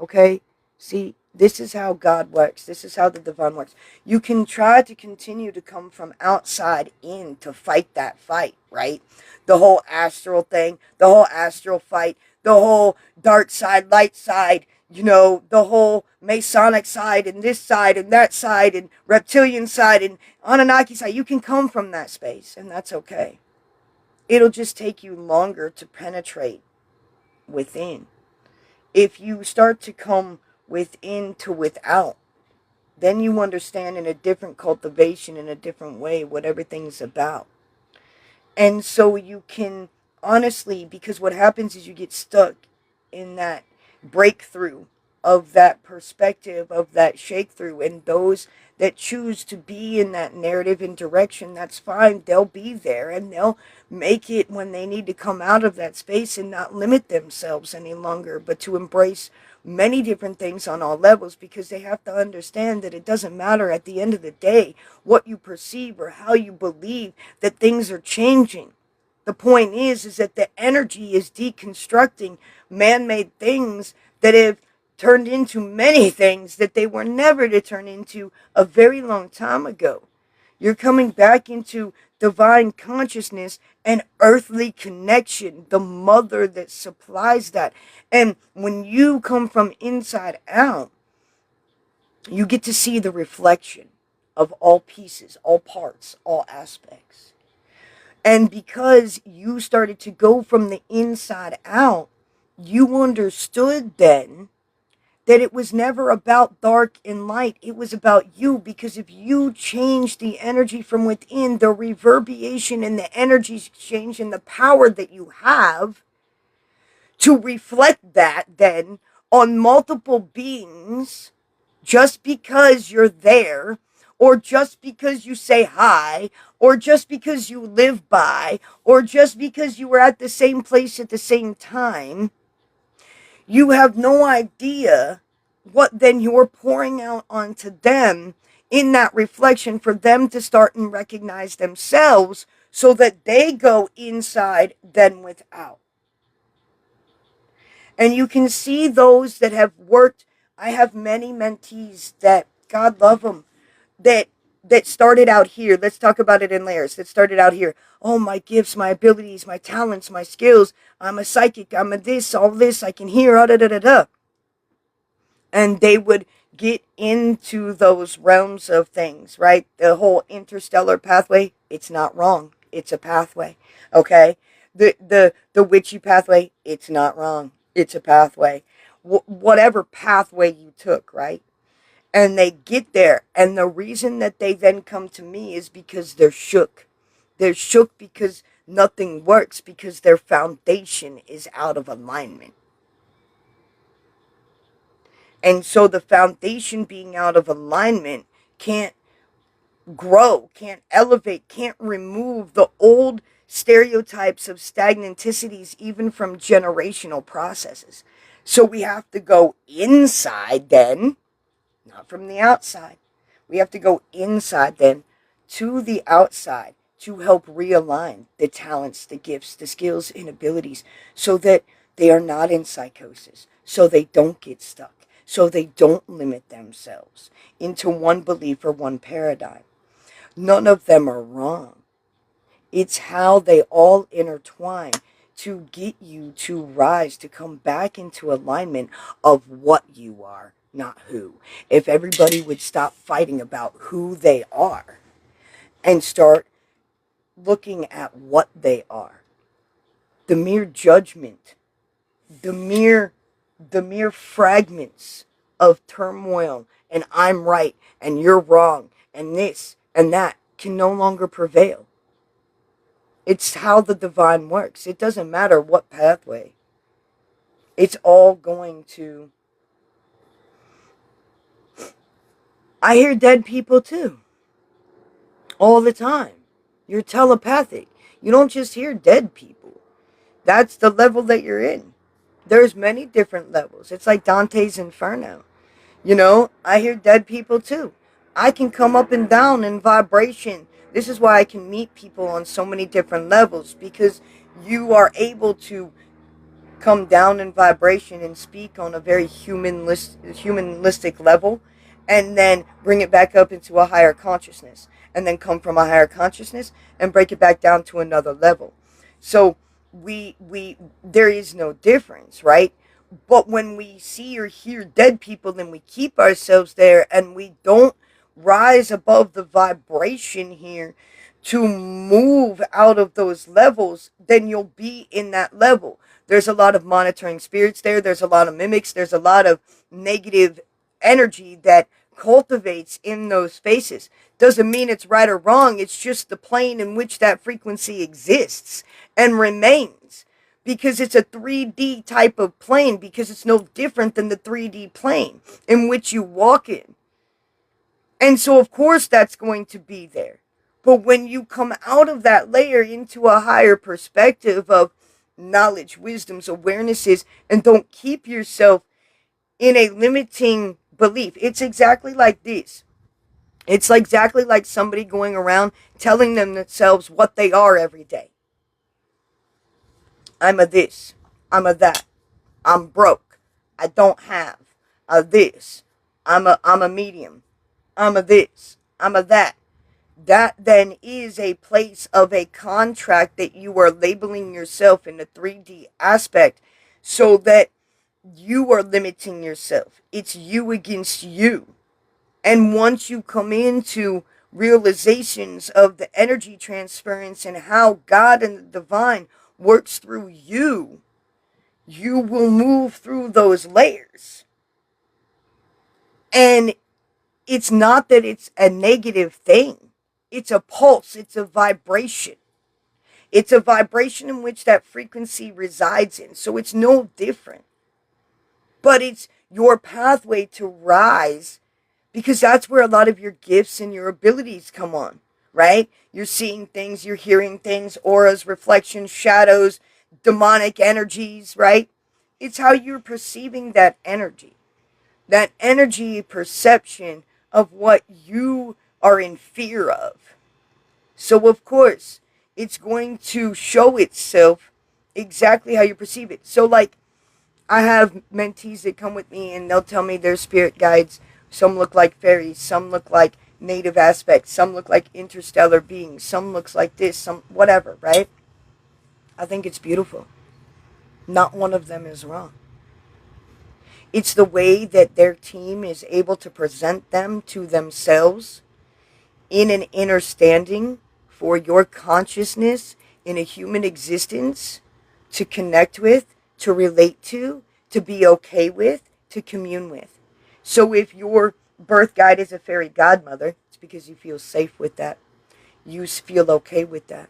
Okay? See, this is how God works. This is how the divine works. You can try to continue to come from outside in to fight that fight, right? The whole astral thing, the whole astral fight, the whole dark side, light side, the whole Masonic side and this side and that side and reptilian side and Anunnaki side. You can come from that space, and that's okay. It'll just take you longer to penetrate within. If you start to come within to without, then you understand in a different cultivation, in a different way, what everything's about. And so you can honestly, because what happens is you get stuck in that breakthrough of that perspective, of that shake through. And those that choose to be in that narrative and direction, that's fine. They'll be there and they'll make it when they need to come out of that space and not limit themselves any longer, but to embrace many different things on all levels, because they have to understand that it doesn't matter at the end of the day what you perceive or how you believe that things are changing. The point is that the energy is deconstructing man-made things that have turned into many things that they were never to turn into a very long time ago. You're coming back into divine consciousness and earthly connection, the mother that supplies that. And when you come from inside out, you get to see the reflection of all pieces, all parts, all aspects. And because you started to go from the inside out, you understood then that it was never about dark and light. It was about you, because if you change the energy from within, the reverberation and the energy exchange and the power that you have to reflect that then on multiple beings, just because you're there, or just because you say hi, or just because you live by, or just because you were at the same place at the same time, you have no idea what then you're pouring out onto them in that reflection for them to start and recognize themselves, so that they go inside then without. And you can see those that have worked. I have many mentees that, God love them, that started out here. Let's talk about it in layers. That started out here. Oh, my gifts, my abilities, my talents, my skills. I'm a psychic. I'm a this, all this. I can hear. Da da da da. And they would get into those realms of things, right? The whole interstellar pathway. It's not wrong. It's a pathway. Okay. The witchy pathway. It's not wrong. It's a pathway. Whatever pathway you took, right? And they get there. And the reason that they then come to me is because they're shook. They're shook because nothing works, because their foundation is out of alignment. And so the foundation being out of alignment can't grow, can't elevate, can't remove the old stereotypes of stagnanticities, even from generational processes. So we have to go inside then, not from the outside. We have to go inside then to the outside to help realign the talents, the gifts, the skills, and abilities, so that they are not in psychosis, so they don't get stuck, so they don't limit themselves into one belief or one paradigm. None of them are wrong. It's how they all intertwine to get you to rise, to come back into alignment of what you are, not who. If everybody would stop fighting about who they are and start looking at what they are, the mere judgment, the mere fragments of turmoil and I'm right and you're wrong and this and that can no longer prevail. It's how the divine works. It doesn't matter what pathway. It's all going to... I hear dead people too. All the time. You're telepathic. You don't just hear dead people. That's the level that you're in. There's many different levels. It's like Dante's Inferno. You know, I hear dead people too. I can come up and down in vibration. This is why I can meet people on so many different levels, because you are able to come down in vibration and speak on a very humanistic level, and then bring it back up into a higher consciousness, and then come from a higher consciousness and break it back down to another level. So we there is no difference, right? But when we see or hear dead people, then we keep ourselves there and we don't rise above the vibration here to move out of those levels, then you'll be in that level. There's a lot of monitoring spirits there. There's a lot of mimics. There's a lot of negative energy that cultivates in those spaces. Doesn't mean it's right or wrong. It's just the plane in which that frequency exists and remains. Because it's a 3D type of plane. Because it's no different than the 3D plane in which you walk in. And so, of course, that's going to be there. But when you come out of that layer into a higher perspective of knowledge, wisdoms, awarenesses, and don't keep yourself in a limiting belief. It's exactly like this. It's exactly like somebody going around telling themselves what they are every day. I'm a this. I'm a that. I'm broke. I don't have a this. I'm a medium. I'm a this. I'm a that. That then is a place of a contract that you are labeling yourself in the 3D aspect, so that you are limiting yourself. It's you against you. And once you come into realizations of the energy transference and how God and the divine works through you, you will move through those layers. And it's not that it's a negative thing. It's a pulse. It's a vibration. It's a vibration in which that frequency resides in. So it's no different. But it's your pathway to rise, because that's where a lot of your gifts and your abilities come on, right? You're seeing things, you're hearing things, auras, reflections, shadows, demonic energies, right? It's how you're perceiving that energy perception of what you are in fear of. So, of course, it's going to show itself exactly how you perceive it. So, like, I have mentees that come with me and they'll tell me their spirit guides. Some look like fairies, some look like native aspects, some look like interstellar beings, some looks like this, some whatever, right? I think it's beautiful. Not one of them is wrong. It's the way that their team is able to present them to themselves in an understanding for your consciousness in a human existence to connect with, to relate to be okay with, to commune with. So if your birth guide is a fairy godmother, it's because you feel safe with that. You feel okay with that.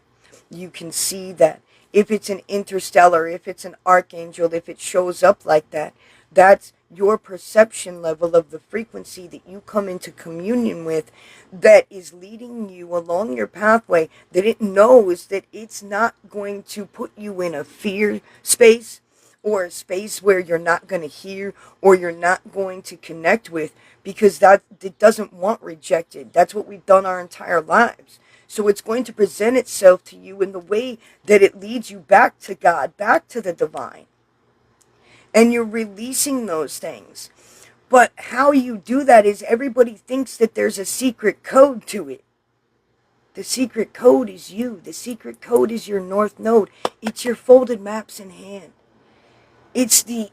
You can see that. If it's an interstellar, if it's an archangel, if it shows up like that, that's your perception level of the frequency that you come into communion with, that is leading you along your pathway, that it knows that it's not going to put you in a fear space or a space where you're not going to hear or you're not going to connect with, because that it doesn't want rejected. That's what we've done our entire lives. So it's going to present itself to you in the way that it leads you back to God, back to the divine. And you're releasing those things. But how you do that is everybody thinks that there's a secret code to it. The secret code is you. The secret code is your north node. It's your folded maps in hand. It's the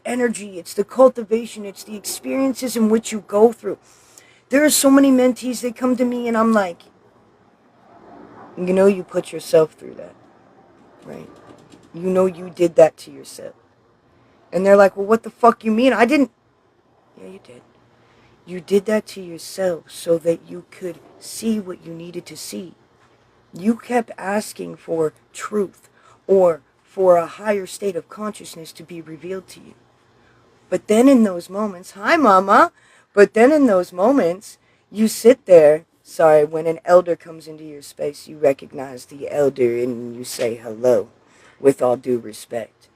energy, it's the cultivation, it's the experiences in which you go through. There are so many mentees that come to me and I'm like, you put yourself through that, right? You did that to yourself. And they're like, well, what the fuck you mean? I didn't. Yeah, you did. You did that to yourself so that you could see what you needed to see. You kept asking for truth or for a higher state of consciousness to be revealed to you. But then in those moments, hi mama, but then in those moments, you sit there, sorry, when an elder comes into your space, you recognize the elder and you say hello with all due respect.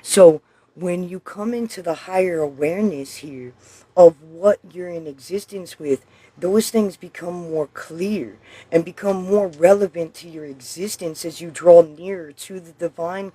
So when you come into the higher awareness here of what you're in existence with, those things become more clear and become more relevant to your existence as you draw nearer to the divine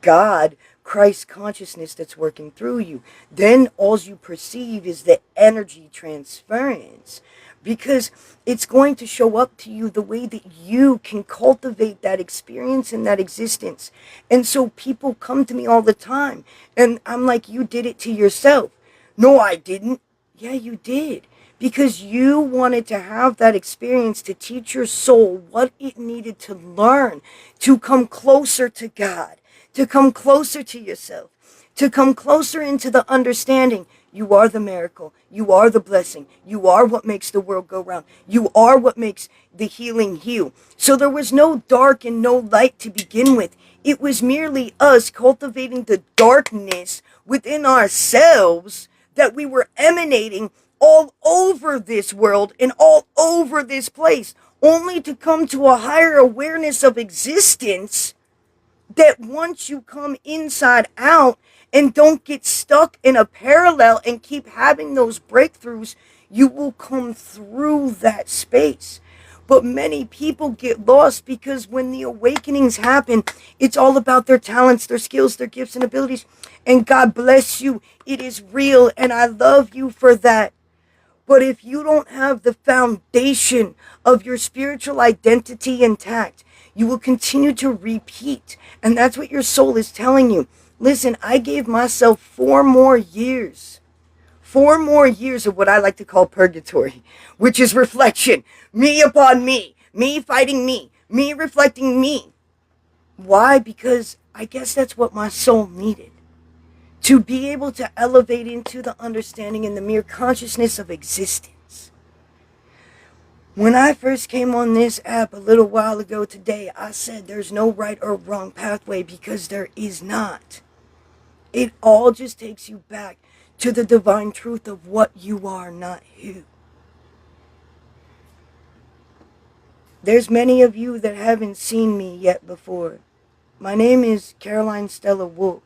God, Christ consciousness that's working through you. Then all you perceive is the energy transference, because it's going to show up to you the way that you can cultivate that experience and that existence. And so people come to me all the time and I'm like, you did it to yourself. No, I didn't. Yeah, you did. Because you wanted to have that experience to teach your soul what it needed to learn to come closer to God, to come closer to yourself, to come closer into the understanding. You are the miracle. You are the blessing. You are what makes the world go round. You are what makes the healing heal. So there was no dark and no light to begin with. It was merely us cultivating the darkness within ourselves that we were emanating all over this world and all over this place, only to come to a higher awareness of existence that once you come inside out and don't get stuck in a parallel and keep having those breakthroughs, you will come through that space. But many people get lost because when the awakenings happen, it's all about their talents, their skills, their gifts and abilities. And God bless you. It is real and I love you for that. But if you don't have the foundation of your spiritual identity intact, you will continue to repeat. And that's what your soul is telling you. Listen, I gave myself 4 more years. 4 more years of what I like to call purgatory, which is reflection. Me upon me fighting me reflecting me. Why? Because I guess that's what my soul needed. To be able to elevate into the understanding and the mere consciousness of existence. When I first came on this app a little while ago today, I said there's no right or wrong pathway because there is not. It all just takes you back to the divine truth of what you are, not who. There's many of you that haven't seen me yet before. My name is Caroline Stella Wolfe.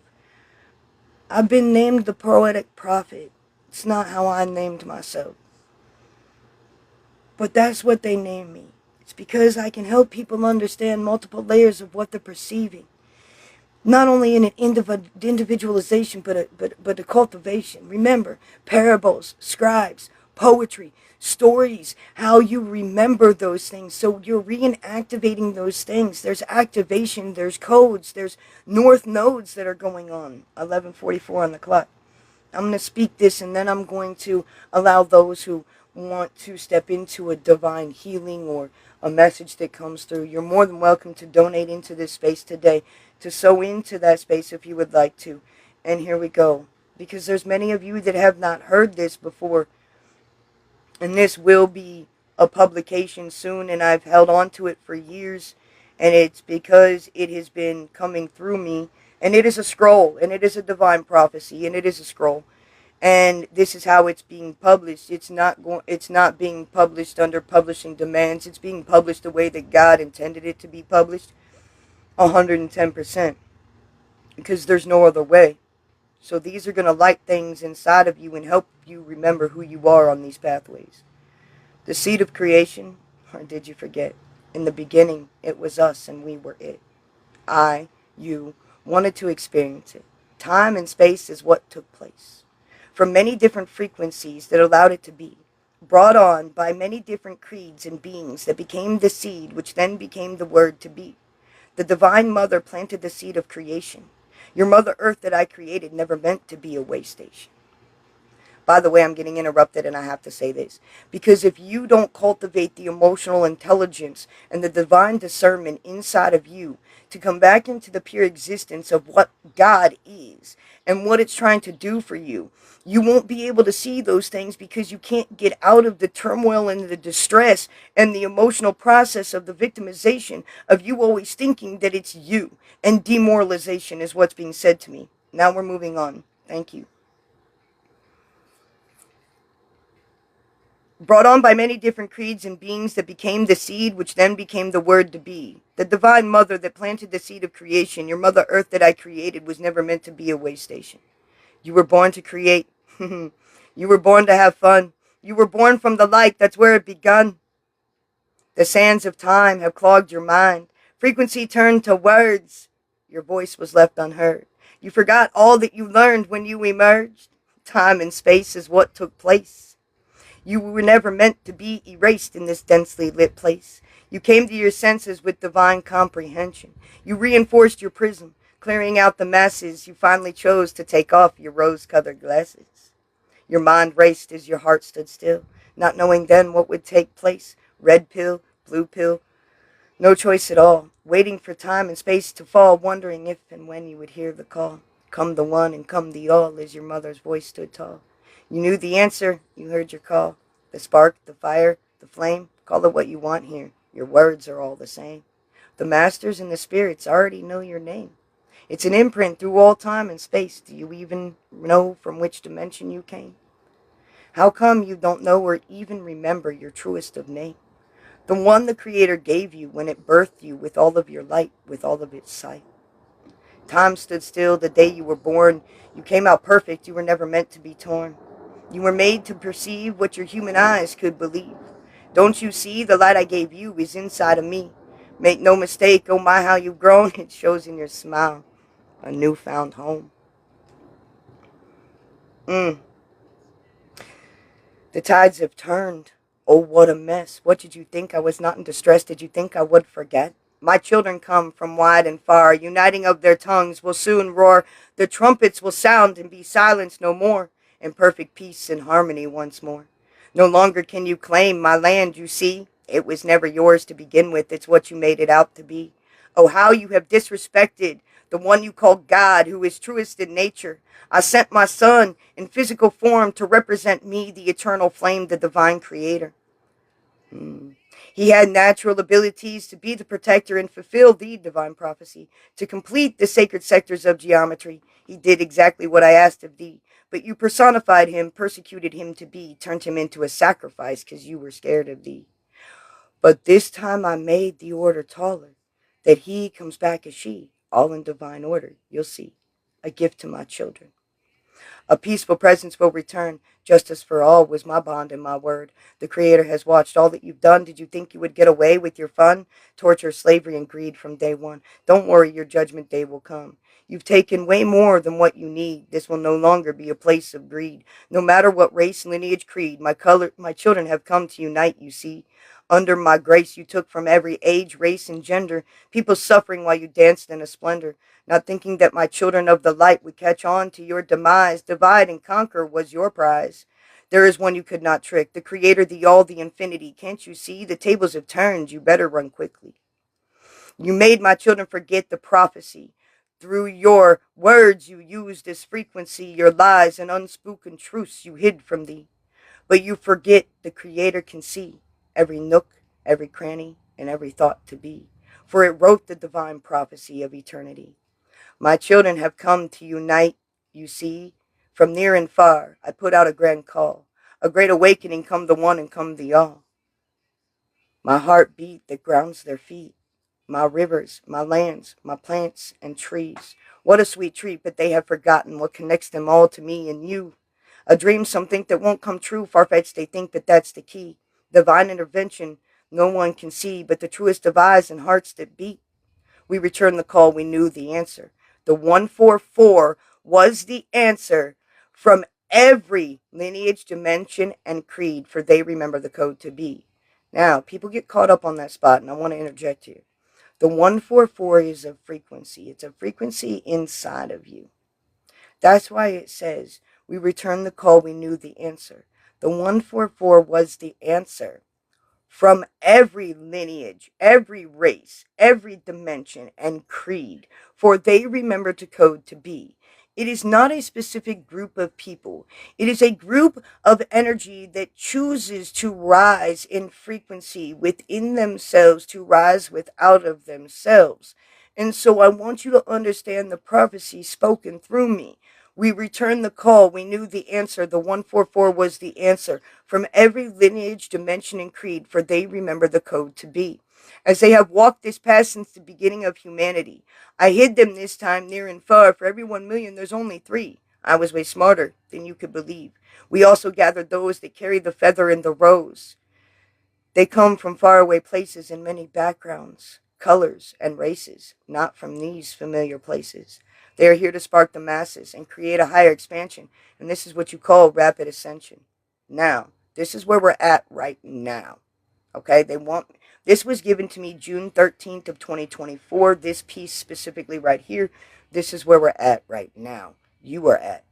I've been named the poetic prophet. It's not how I named myself. But that's what they named me. It's because I can help people understand multiple layers of what they're perceiving. Not only in an individualization, but a cultivation. Remember, parables, scribes, poetry, stories, how you remember those things. So you're reinactivating those things. There's activation, there's codes, there's north nodes that are going on. 11:44 on the clock. I'm going to speak this and then I'm going to allow those who want to step into a divine healing or a message that comes through. You're more than welcome to donate into this space today, to sow into that space if you would like to. And here we go. Because there's many of you that have not heard this before. And this will be a publication soon, and I've held on to it for years. And it's because it has been coming through me. And it is a scroll, and it is a divine prophecy, and it is a scroll. And this is how it's being published. It's not being published under publishing demands. It's being published the way that God intended it to be published, 110%, because there's no other way. So these are going to light things inside of you and help you remember who you are on these pathways. The seed of creation, or did you forget? In the beginning, it was us and we were it. You wanted to experience it. Time and space is what took place. from many different frequencies that allowed it to be, brought on by many different creeds and beings that became the seed which then became the word to be. The Divine Mother planted the seed of creation. Your Mother Earth that I created never meant to be a way station. By the way, I'm getting interrupted and I have to say this. Because if you don't cultivate the emotional intelligence and the divine discernment inside of you to come back into the pure existence of what God is and what it's trying to do for you, you won't be able to see those things because you can't get out of the turmoil and the distress and the emotional process of the victimization of you always thinking that it's you. And demoralization is what's being said to me. Now we're moving on. Thank you. Brought on by many different creeds and beings that became the seed which then became the word to be. The Divine Mother that planted the seed of creation, your Mother Earth that I created, was never meant to be a way station. You were born to create. You were born to have fun. You were born from the light. That's where it begun. The sands of time have clogged your mind. Frequency turned to words. Your voice was left unheard. You forgot all that you learned when you emerged. Time and space is what took place. You were never meant to be erased in this densely lit place. You came to your senses with divine comprehension. You reinforced your prism, clearing out the masses. You finally chose to take off your rose-colored glasses. Your mind raced as your heart stood still, not knowing then what would take place. Red pill, blue pill, no choice at all, waiting for time and space to fall, wondering if and when you would hear the call. Come the one and come the all, as your mother's voice stood tall. You knew the answer, you heard your call. The spark, the fire, the flame, call it what you want here. Your words are all the same. The masters and the spirits already know your name. It's an imprint through all time and space. Do you even know from which dimension you came? How come you don't know or even remember your truest of name? The one the Creator gave you when it birthed you with all of your light, with all of its sight. Time stood still the day you were born. You came out perfect. You were never meant to be torn. You were made to perceive what your human eyes could believe. Don't you see the light I gave you is inside of me? Make no mistake, oh my, how you've grown. It shows in your smile, a newfound home. The tides have turned. Oh, what a mess. What did you think? I was not in distress. Did you think I would forget? My children come from wide and far. Uniting of their tongues will soon roar. The trumpets will sound and be silenced no more. In perfect peace and harmony once more. No longer can you claim my land, you see. It was never yours to begin with. It's what you made it out to be. Oh, how you have disrespected the one you call God, who is truest in nature. I sent my son in physical form to represent me, the eternal flame, the divine creator. He had natural abilities to be the protector and fulfill the divine prophecy, to complete the sacred sectors of geometry. He did exactly what I asked of thee. But you personified him, persecuted him to be, turned him into a sacrifice because you were scared of thee. But this time I made the order taller, that he comes back as she, all in divine order. You'll see, a gift to my children. A peaceful presence will return. Justice for all was my bond and my word. The Creator has watched all that you've done. Did you think you would get away with your fun? Torture, slavery, and greed from day one. Don't worry, your judgment day will come. You've taken way more than what you need. This will no longer be a place of greed. No matter what race, lineage, creed, my children have come to unite, you see. Under my grace you took from every age, race, and gender, people suffering while you danced in a splendor. Not thinking that my children of the light would catch on to your demise. Divide and conquer was your prize. There is one you could not trick, the Creator, the all, the infinity. Can't you see? The tables have turned. You better run quickly. You made my children forget the prophecy. Through your words you used as frequency, your lies and unspoken truths you hid from thee. But you forget the Creator can see every nook, every cranny, and every thought to be. For it wrote the divine prophecy of eternity. My children have come to unite, you see. From near and far, I put out a grand call. A great awakening, come the one and come the all. My heart beat that grounds their feet. My rivers, my lands, my plants and trees. What a sweet treat, but they have forgotten what connects them all to me and you. A dream some think that won't come true, far-fetched they think that that's the key. Divine intervention no one can see, but the truest of eyes and hearts that beat. We returned the call, we knew the answer. The 144 was the answer from every lineage, dimension, and creed, for they remember the code to be. Now, people get caught up on that spot, and I want to interject here. The 144 is a frequency. It's a frequency inside of you. That's why it says, we returned the call, we knew the answer. The 144 was the answer from every lineage, every race, every dimension, and creed, for they remember to code to be. It is not a specific group of people. It is a group of energy that chooses to rise in frequency within themselves, to rise without of themselves. And so I want you to understand the prophecy spoken through me. We returned the call. We knew the answer. The 144 was the answer from every lineage, dimension, and creed, for they remember the code to be. As they have walked this path since the beginning of humanity, I hid them this time near and far. For every 1,000,000, there's only 3. I was way smarter than you could believe. We also gathered those that carry the feather and the rose. They come from faraway places in many backgrounds, colors, and races, not from these familiar places. They are here to spark the masses and create a higher expansion, and this is what you call rapid ascension. Now, this is where we're at right now. Okay, this was given to me June 13th of 2024. This piece specifically right here, this is where we're at right now. You are at.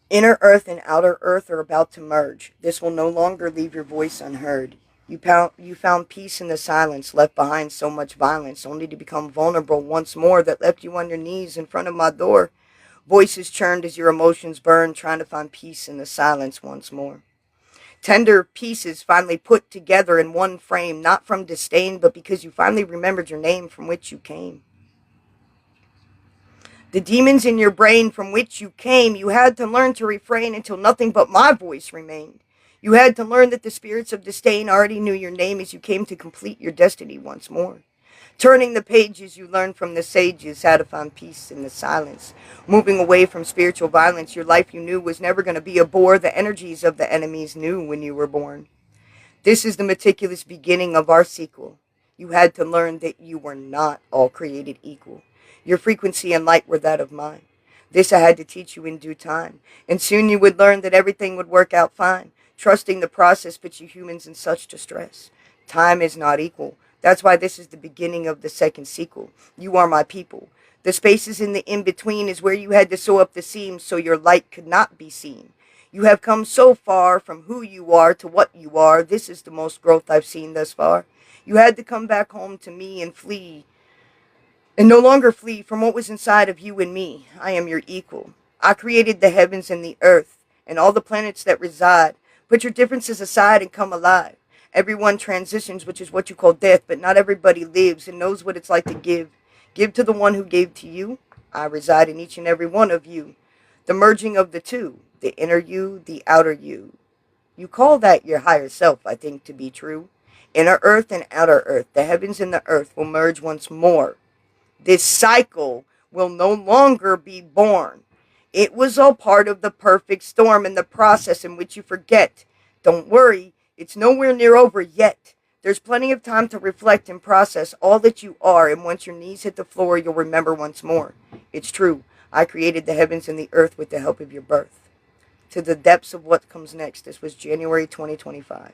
Inner earth and outer earth are about to merge. This will no longer leave your voice unheard. You found peace in the silence, left behind so much violence, only to become vulnerable once more that left you on your knees in front of my door. Voices churned as your emotions burned, trying to find peace in the silence once more. Tender pieces finally put together in one frame, not from disdain, but because you finally remembered your name from which you came. The demons in your brain from which you came, you had to learn to refrain until nothing but my voice remained. You had to learn that the spirits of disdain already knew your name as you came to complete your destiny once more. Turning the pages, you learned from the sages how to find peace in the silence. Moving away from spiritual violence, your life you knew was never going to be a bore. The energies of the enemies knew when you were born. This is the meticulous beginning of our sequel. You had to learn that you were not all created equal. Your frequency and light were that of mine. This I had to teach you in due time. And soon you would learn that everything would work out fine. Trusting the process puts you humans in such distress. Time is not equal. That's why this is the beginning of the second sequel. You are my people. The spaces in the in-between is where you had to sew up the seams so your light could not be seen. You have come so far from who you are to what you are. This is the most growth I've seen thus far. You had to come back home to me and flee, and no longer flee from what was inside of you and me. I am your equal. I created the heavens and the earth and all the planets that reside. Put your differences aside and come alive. Everyone transitions, which is what you call death, but not everybody lives and knows what it's like to give. Give to the one who gave to you. I reside in each and every one of you. The merging of the two, the inner you, the outer you. You call that your higher self, I think, to be true. Inner earth and outer earth, the heavens and the earth will merge once more. This cycle will no longer be born. It was all part of the perfect storm and the process in which you forget. Don't worry, it's nowhere near over yet. There's plenty of time to reflect and process all that you are, and once your knees hit the floor, you'll remember once more. It's true. I created the heavens and the earth with the help of your birth. To the depths of what comes next. This was January 2025.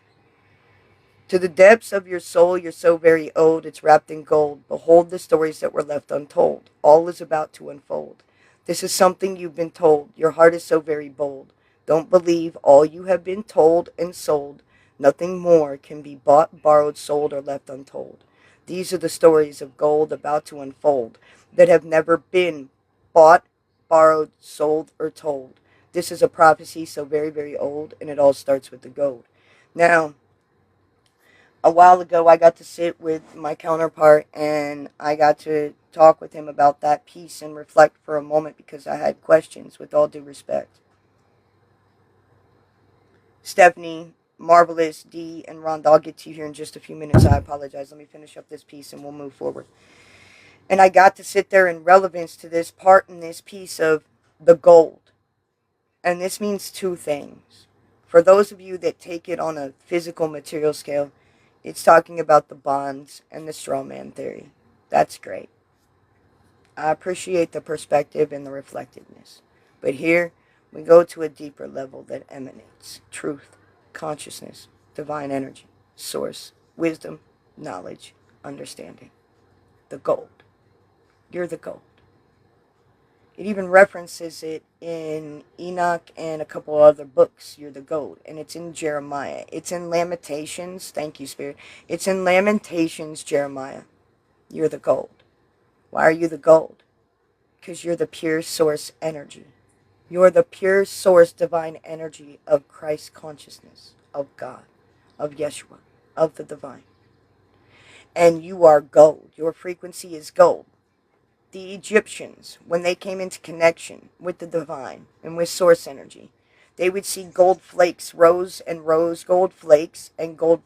To the depths of your soul, you're so very old, it's wrapped in gold. Behold the stories that were left untold. All is about to unfold. This is something you've been told. Your heart is so very bold. Don't believe all you have been told and sold. Nothing more can be bought, borrowed, sold, or left untold. These are the stories of gold about to unfold that have never been bought, borrowed, sold, or told. This is a prophecy so very, very old, and it all starts with the gold. Now, a while ago, I got to sit with my counterpart and I got to talk with him about that piece and reflect for a moment because I had questions, with all due respect. Stephanie, Marvelous, D, and Rhonda, I'll get to you here in just a few minutes. I apologize. Let me finish up this piece and we'll move forward. And I got to sit there in relevance to this part in this piece of the gold. And this means two things. For those of you that take it on a physical material scale, it's talking about the bonds and the straw man theory. That's great. I appreciate the perspective and the reflectiveness. But here we go to a deeper level that emanates truth, consciousness, divine energy, source, wisdom, knowledge, understanding. The gold. You're the gold. It even references it in Enoch and a couple other books. You're the gold. And it's in Jeremiah. It's in Lamentations. Thank you, Spirit. It's in Lamentations, Jeremiah. You're the gold. Why are you the gold? Because you're the pure source energy. You're the pure source divine energy of Christ consciousness, of God, of Yeshua, of the divine. And you are gold. Your frequency is gold. The Egyptians, when they came into connection with the divine and with source energy, they would see gold flakes, rows and rows, gold flakes and gold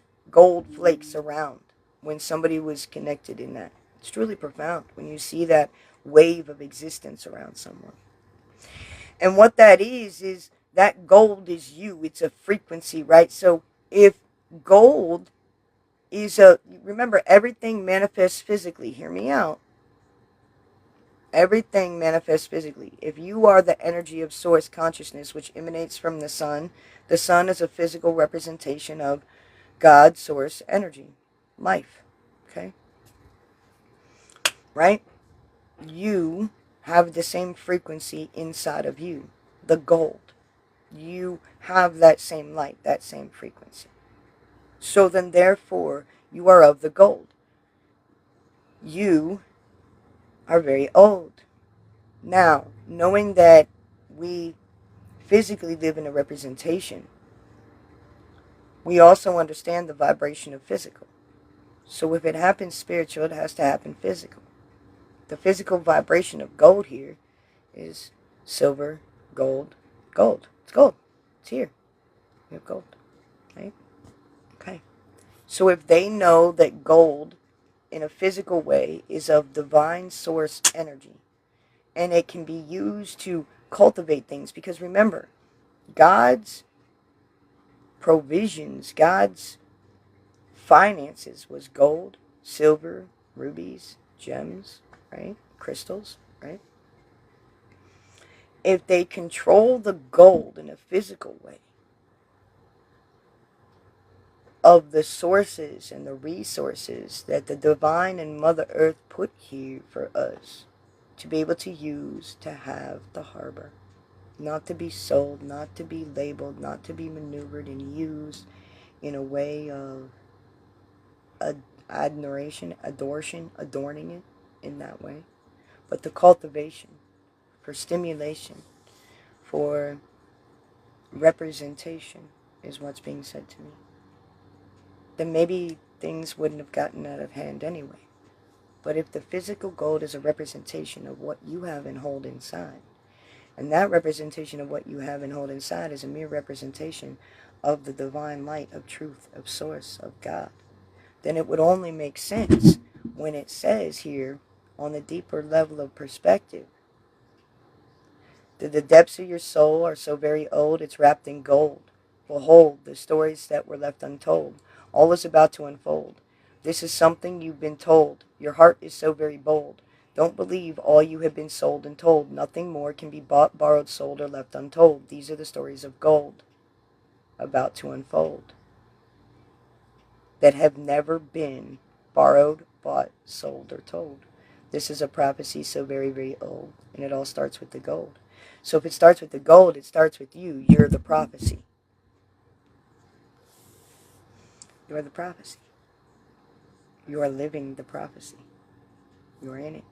flakes around when somebody was connected in that. It's truly profound when you see that wave of existence around someone. And what that is that gold is you. It's a frequency, right? So if gold is remember, everything manifests physically. Hear me out. Everything manifests physically. If you are the energy of source consciousness, which emanates from the sun is a physical representation of God's source energy, life. Okay? Right? You have the same frequency inside of you, the gold. You have that same light, that same frequency. So then, therefore, you are of the gold. You are very old. Now, knowing that we physically live in a representation, we also understand the vibration of physical. So if it happens spiritual, it has to happen physical. The physical vibration of gold here is silver, gold, gold. It's gold. It's here. We have gold. Right? Okay. So if they know that gold in a physical way is of divine source energy, and it can be used to cultivate things, because remember, God's provisions, God's finances was gold, silver, rubies, gems, right? Crystals, right? If they control the gold in a physical way of the sources and the resources that the divine and Mother Earth put here for us to be able to use to have the harbor, not to be sold, not to be labeled, not to be maneuvered and used in a way of admiration, adorning it in that way, but the cultivation for stimulation, for representation is what's being said to me. Then maybe things wouldn't have gotten out of hand anyway. But if the physical gold is a representation of what you have and hold inside, and that representation of what you have and hold inside is a mere representation of the divine light of truth, of source, of God, then it would only make sense when it says here on the deeper level of perspective that the depths of your soul are so very old it's wrapped in gold. Behold, the stories that were left untold. All is about to unfold. This is something you've been told. Your heart is so very bold. Don't believe all you have been sold and told. Nothing more can be bought, borrowed, sold, or left untold. These are the stories of gold about to unfold that have never been borrowed, bought, sold, or told. This is a prophecy so very, very old, and it all starts with the gold. So if it starts with the gold, it starts with you. You're the prophecy. You are the prophecy. You are living the prophecy. You are in it.